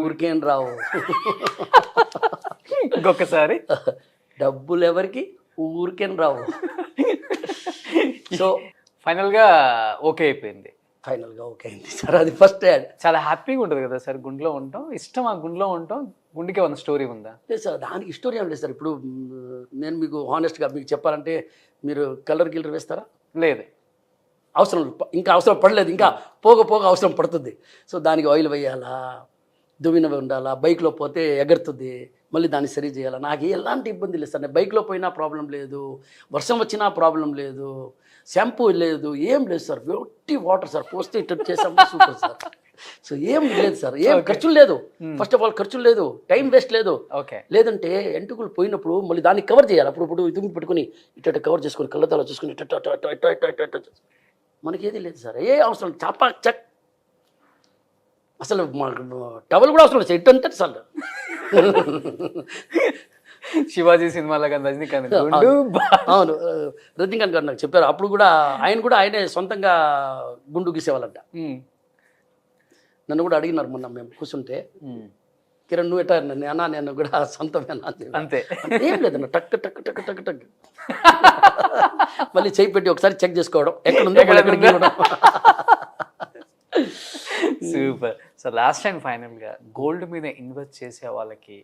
ఊరికేం రావు. ఇంకొకసారి, డబ్బులు ఎవరికి ఊరికేం రావు. సో ఫైనల్గా ఓకే అయిపోయింది. ఫైనల్గా ఓకే అయింది సార్. అది ఫస్ట్ యాడ్. చాలా హ్యాపీగా ఉంటుంది కదా సార్ గుండెలో ఉంటాం, ఇష్టం ఆ గుండెలో ఉంటాం. గుండెకి ఏమైనా స్టోరీ ఉందా? లేదు సార్, దానికి స్టోరీ ఏం లేదు సార్. ఇప్పుడు నేను మీకు హానెస్ట్గా మీకు చెప్పాలంటే మీరు కలర్ గిల్లర్ వేస్తారా? లేదు. అవసరం ఇంకా అవసరం పడలేదు, ఇంకా పోగ అవసరం పడుతుంది. సో దానికి ఆయిల్ వేయాలా, దువ్వినవి ఉండాలా, బైక్లో పోతే ఎగరుతుంది, మళ్ళీ దాన్ని సరి చేయాలా. నాకు ఎలాంటి ఇబ్బంది లేదు సార్. నేను బైక్లో పోయినా ప్రాబ్లం లేదు, వర్షం వచ్చినా ప్రాబ్లం లేదు, షాంపూ లేదు, ఏం లేదు సార్. ఒట్టి వాటర్ సార్, పోస్తే ఇటు చేసాము సూపర్ సార్. సో ఏం లేదు సార్, ఏం ఖర్చులు లేదు. ఫస్ట్ ఆఫ్ ఆల్ ఖర్చులు లేదు, టైం వేస్ట్ లేదు. ఓకే. లేదంటే ఎంటుకలు పోయినప్పుడు మళ్ళీ దాన్ని కవర్ చేయాలి. అప్పుడు ఇటు పెట్టుకుని ఇటు కవర్ చేసుకుని కళ్ళతల చూసుకుని మనకి ఏది లేదు సార్. ఏ అవసరం చాపా చక్ అసలు టవల్ కూడా అవసరం లేదు. ఇటు అంటే చాలు. శివాజీ సినిమాలో కానీ రజనీకాంత్ అవును, రజనీకాంత్ గారు నాకు చెప్పారు. అప్పుడు కూడా ఆయనే సొంతంగా గుండు గీసేవాళ్ళంట. నన్ను కూడా అడిగినారు మొన్న మేము కూర్చుంటే, కిరణ్ నువ్వు ఎట్టా అన్నా, నేను కూడా సొంతమేనా అంతే. ఏం లేదన్న, టక్ టక్ టక్ టక్ టక్ మళ్ళీ చేయి పెట్టి ఒకసారి చెక్ చేసుకోవడం ఎక్కడ ఉందో ఎక్కడ. సూపర్. సో లాస్ట్ అండ్ ఫైనల్గా గోల్డ్ మీద ఇన్వెస్ట్ చేసే వాళ్ళకి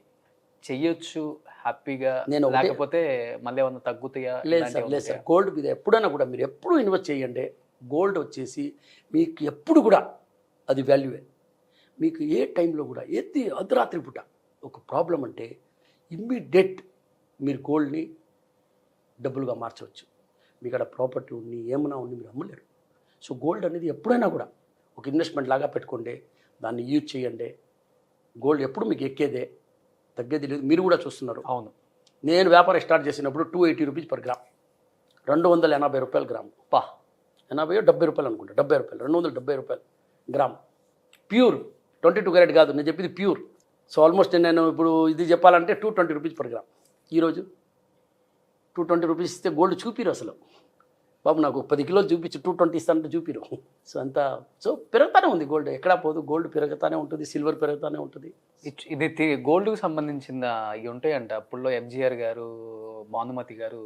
చెయ్యొచ్చు హ్యాపీగా, లేకపోతే మళ్ళీ ఏమన్నా తగ్గుతాయా? లేదు సార్, గోల్డ్ మీద ఎప్పుడైనా కూడా మీరు ఎప్పుడు ఇన్వెస్ట్ చేయండి. గోల్డ్ వచ్చేసి మీకు ఎప్పుడు కూడా అది వాల్యూవే. మీకు ఏ టైంలో కూడా అర్ధరాత్రి పూట ఒక ప్రాబ్లం అంటే ఇమ్మీడియట్ మీరు గోల్డ్ని డబ్బులుగా మార్చవచ్చు. మీకు అక్కడ ప్రాపర్టీ ఉండి ఏమైనా ఉండి మీరు అమ్మలేరు. సో గోల్డ్ అనేది ఎప్పుడైనా కూడా ఒక ఇన్వెస్ట్మెంట్ లాగా పెట్టుకోండి, దాన్ని యూజ్ చేయండి. గోల్డ్ ఎప్పుడు మీకు ఎక్కేదే, తగ్గేది లేదు. మీరు కూడా చూస్తున్నారు. అవును, నేను వ్యాపారం స్టార్ట్ చేసినప్పుడు 280 రూపీస్ పర్ గ్రామ్, 280 రూపాయలు గ్రాము. 80 70 రూపాయలు అనుకుంటా, 70 రూపాయలు, 270 రూపాయలు గ్రామ్. ప్యూర్ 22 క్యారెట్ కాదు, నేను చెప్పింది ప్యూర్. సో ఆల్మోస్ట్ నేను ఇప్పుడు ఇది చెప్పాలంటే 220 రూపీస్ పర్ గ్రామ్. ఈరోజు 220 రూపీస్ ఇస్తే గోల్డ్ చూపిరు అసలు. బాబు నాకు 10 కిలోలు చూపించి 220 ఇస్తానంటే చూపిరు. సో అంతా సో పెరుగుతానే ఉంది గోల్డ్, ఎక్కడా పోదు. గోల్డ్ పెరుగుతానే ఉంటుంది, సిల్వర్ పెరుగుతానే ఉంటుంది. ఇది గోల్డ్కి సంబంధించిన ఇవి ఉంటాయంట. అప్పుడులో ఎంజీఆర్ గారు, భానుమతి గారు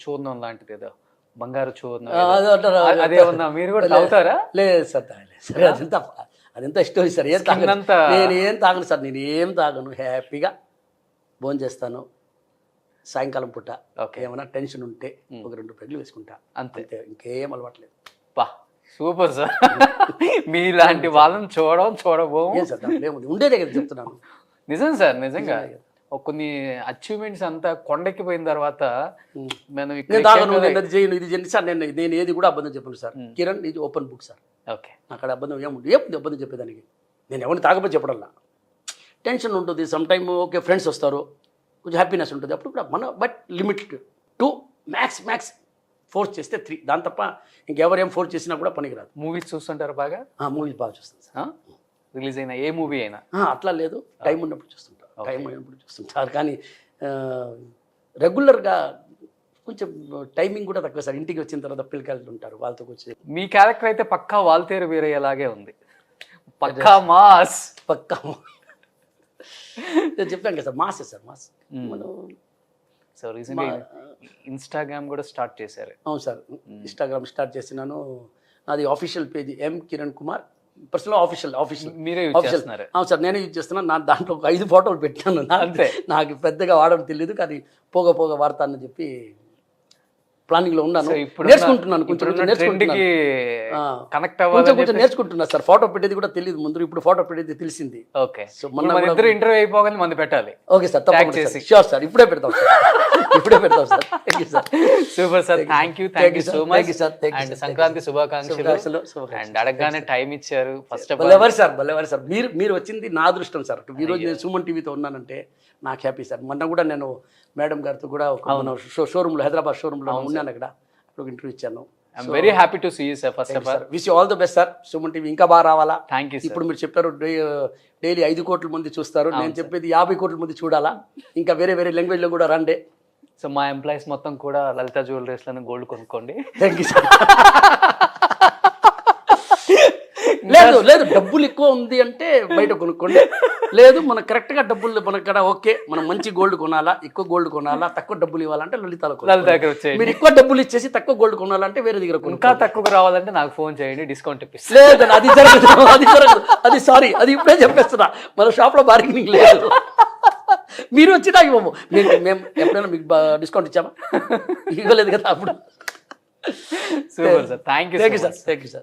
చూర్ణం లాంటిది ఏదో బంగారు చూర్ణం అదే ఉన్నా, మీరు కూడా తాగుతారా? లేదు సార్, అదంతా స్టోరీ సార్. నేను ఏం తాగను సార్, నేను ఏం తాగను. హ్యాపీగా భోజనం చేస్తాను. సాయంకాలం పూట ఏమైనా టెన్షన్ ఉంటే ఒక 2 పెగ్గులు వేసుకుంటా, అంతే. ఇంకేం అలవాట్లేదు. Super sir. మీలాంటి వాళ్ళని చూడబోము సార్, ఉండేదే కదా చెప్తున్నాను. నిజం సార్, నిజంగా కొన్ని అచీవ్మెంట్స్ అంతా కొండెక్కిపోయిన తర్వాత మనం చేయను ఇది చేయండి సార్. నేను ఏది కూడా అబద్ధం చెప్పను సార్. కిరణ్ ఇది ఓపెన్ బుక్ సార్. ఓకే, అక్కడ అబద్ధం ఏముంది అబద్ధం చెప్పేదానికి. నేను ఎవరిని తాగపోతే చెప్పడంలా టెన్షన్ ఉంటుంది. సమ్ టైమ్ ఓకే ఫ్రెండ్స్ వస్తారు, కొంచెం హ్యాపీనెస్ ఉంటుంది అప్పుడు కూడా మన. బట్ లిమిట్ 2 మ్యాక్స్ ఫోర్స్ చేస్తే 3, దాని తప్ప ఇంకెవరు ఏం ఫోర్స్ చేసినా కూడా పనికిరాదు. మూవీస్ చూస్తుంటారు బాగా? మూవీస్ బాగా చూస్తాను సార్. రిలీజ్ అయిన ఏ మూవీ అయినా అట్లా లేదు, టైం ఉన్నప్పుడు చూస్తుంటారు. కానీ రెగ్యులర్గా కొంచెం టైమింగ్ కూడా తక్కువ సార్. ఇంటికి వచ్చిన తర్వాత పిల్లకాయలు ఉంటారు, వాళ్ళతో వచ్చి. మీ క్యారెక్టర్ అయితే పక్కా వాల్తేరు వీరయ్యలాగే ఉంది. పక్కా మాస్. నేను చెప్పాను కదా సార్, మాసే సార్, మాస్. మనం సో రీసెంట్గా ఇన్స్టాగ్రామ్ కూడా స్టార్ట్ చేశారు. అవును సార్, ఇన్స్టాగ్రామ్ స్టార్ట్ చేసినాను. అది official page M Kiran Kumar personal official. మీరే యూజ్ చేస్తున్నారు? అవును సార్, నేనే యూజ్ చేస్తున్నాను. నా దాంట్లో ఒక 5 ఫోటోలు పెట్టాను. నాకు పెద్దగా వాడడం తెలియదు, కానీ పోగ వాడతానని చెప్పి ప్లానింగ్ లో ఉన్నాను. నేర్చుకుంటున్నాను, కొంచెం నేర్చుకుంటున్నా సార్. ఫోటో పెట్టేది కూడా తెలియదు ముందు, ఇప్పుడు ఫోటో పెట్టేది తెలిసింది. ఓకే, సో మన ఇద్దరు ఇంటర్వ్యూ అయిపోగానే మంది పెట్టాలి. ఓకే సార్, తప్పకుండా షూర్ సార్, ఇప్పుడే పెడతాం sir. Super sir, thank you so much sir. And Sankranti శుభాకాంక్షలు. అండ్ అడగగానే టైం ఇచ్చారు. ఫస్ట్ ఆఫ్ ఆల్ బల్లెవారు సార్, మీరు వచ్చింది నా అదృష్టం సార్. ఈరోజు నేను సుమన్ టీవీతో ఉన్నానంటే నాకు హ్యాపీ సార్. మొన్న కూడా నేను మేడం గారితో కూడా షోరూంలో, హైదరాబాద్ షోరూంలో ఉన్నాను. అక్కడ ఒక ఇంటర్వ్యూ ఇచ్చాను. I'm very happy to see you sir. First of all wish you all the best sir. Suman TV ఇంకా బాగా రావాలా. Thank you. ఇప్పుడు మీరు చెప్పారు డైలీ 5 కోట్ల మంది చూస్తారు, నేను చెప్పేది 50 కోట్ల మంది చూడాలా. ఇంకా వేరే లాంగ్వేజ్లో కూడా రండి. సో మా ఎంప్లాయీస్ మొత్తం కూడా లలిత జ్యువెలరీస్లో గోల్డ్ కొనుక్కోండి. Thank you sir. లేదు లేదు డబ్బులు ఎక్కువ ఉంది అంటే బయట కొనుక్కోండి. లేదు మనకు కరెక్ట్గా డబ్బులు మనకు ఇక్కడ ఓకే మనం మంచి గోల్డ్ కొనాలా, ఎక్కువ గోల్డ్ కొనాలా, తక్కువ డబ్బులు ఇవ్వాలంటే లలితాలో లలిత దగ్గర వచ్చేయండి. మీరు ఎక్కువ డబ్బులు ఇచ్చేసి తక్కువ గోల్డ్ కొనాలంటే వేరే దగ్గర ఇంకా కొనుక్కోండి. తక్కువగా రావాలంటే నాకు ఫోన్ చేయండి, డిస్కౌంట్ ఇప్పిస్తాను. లేదు అది జరగదు, అది జరగదు, అది సారీ, అది ఇప్పుడే చెప్పేస్తున్నా, మన షాప్లో బార్గెనింగ్ లేదు. మీరు వచ్చినా ఇవ్వము. మేము ఎప్పుడైనా మీకు డిస్కౌంట్ ఇచ్చామా? ఇవ్వలేదు కదా అప్పుడు. Super sir, thank you thank you sir.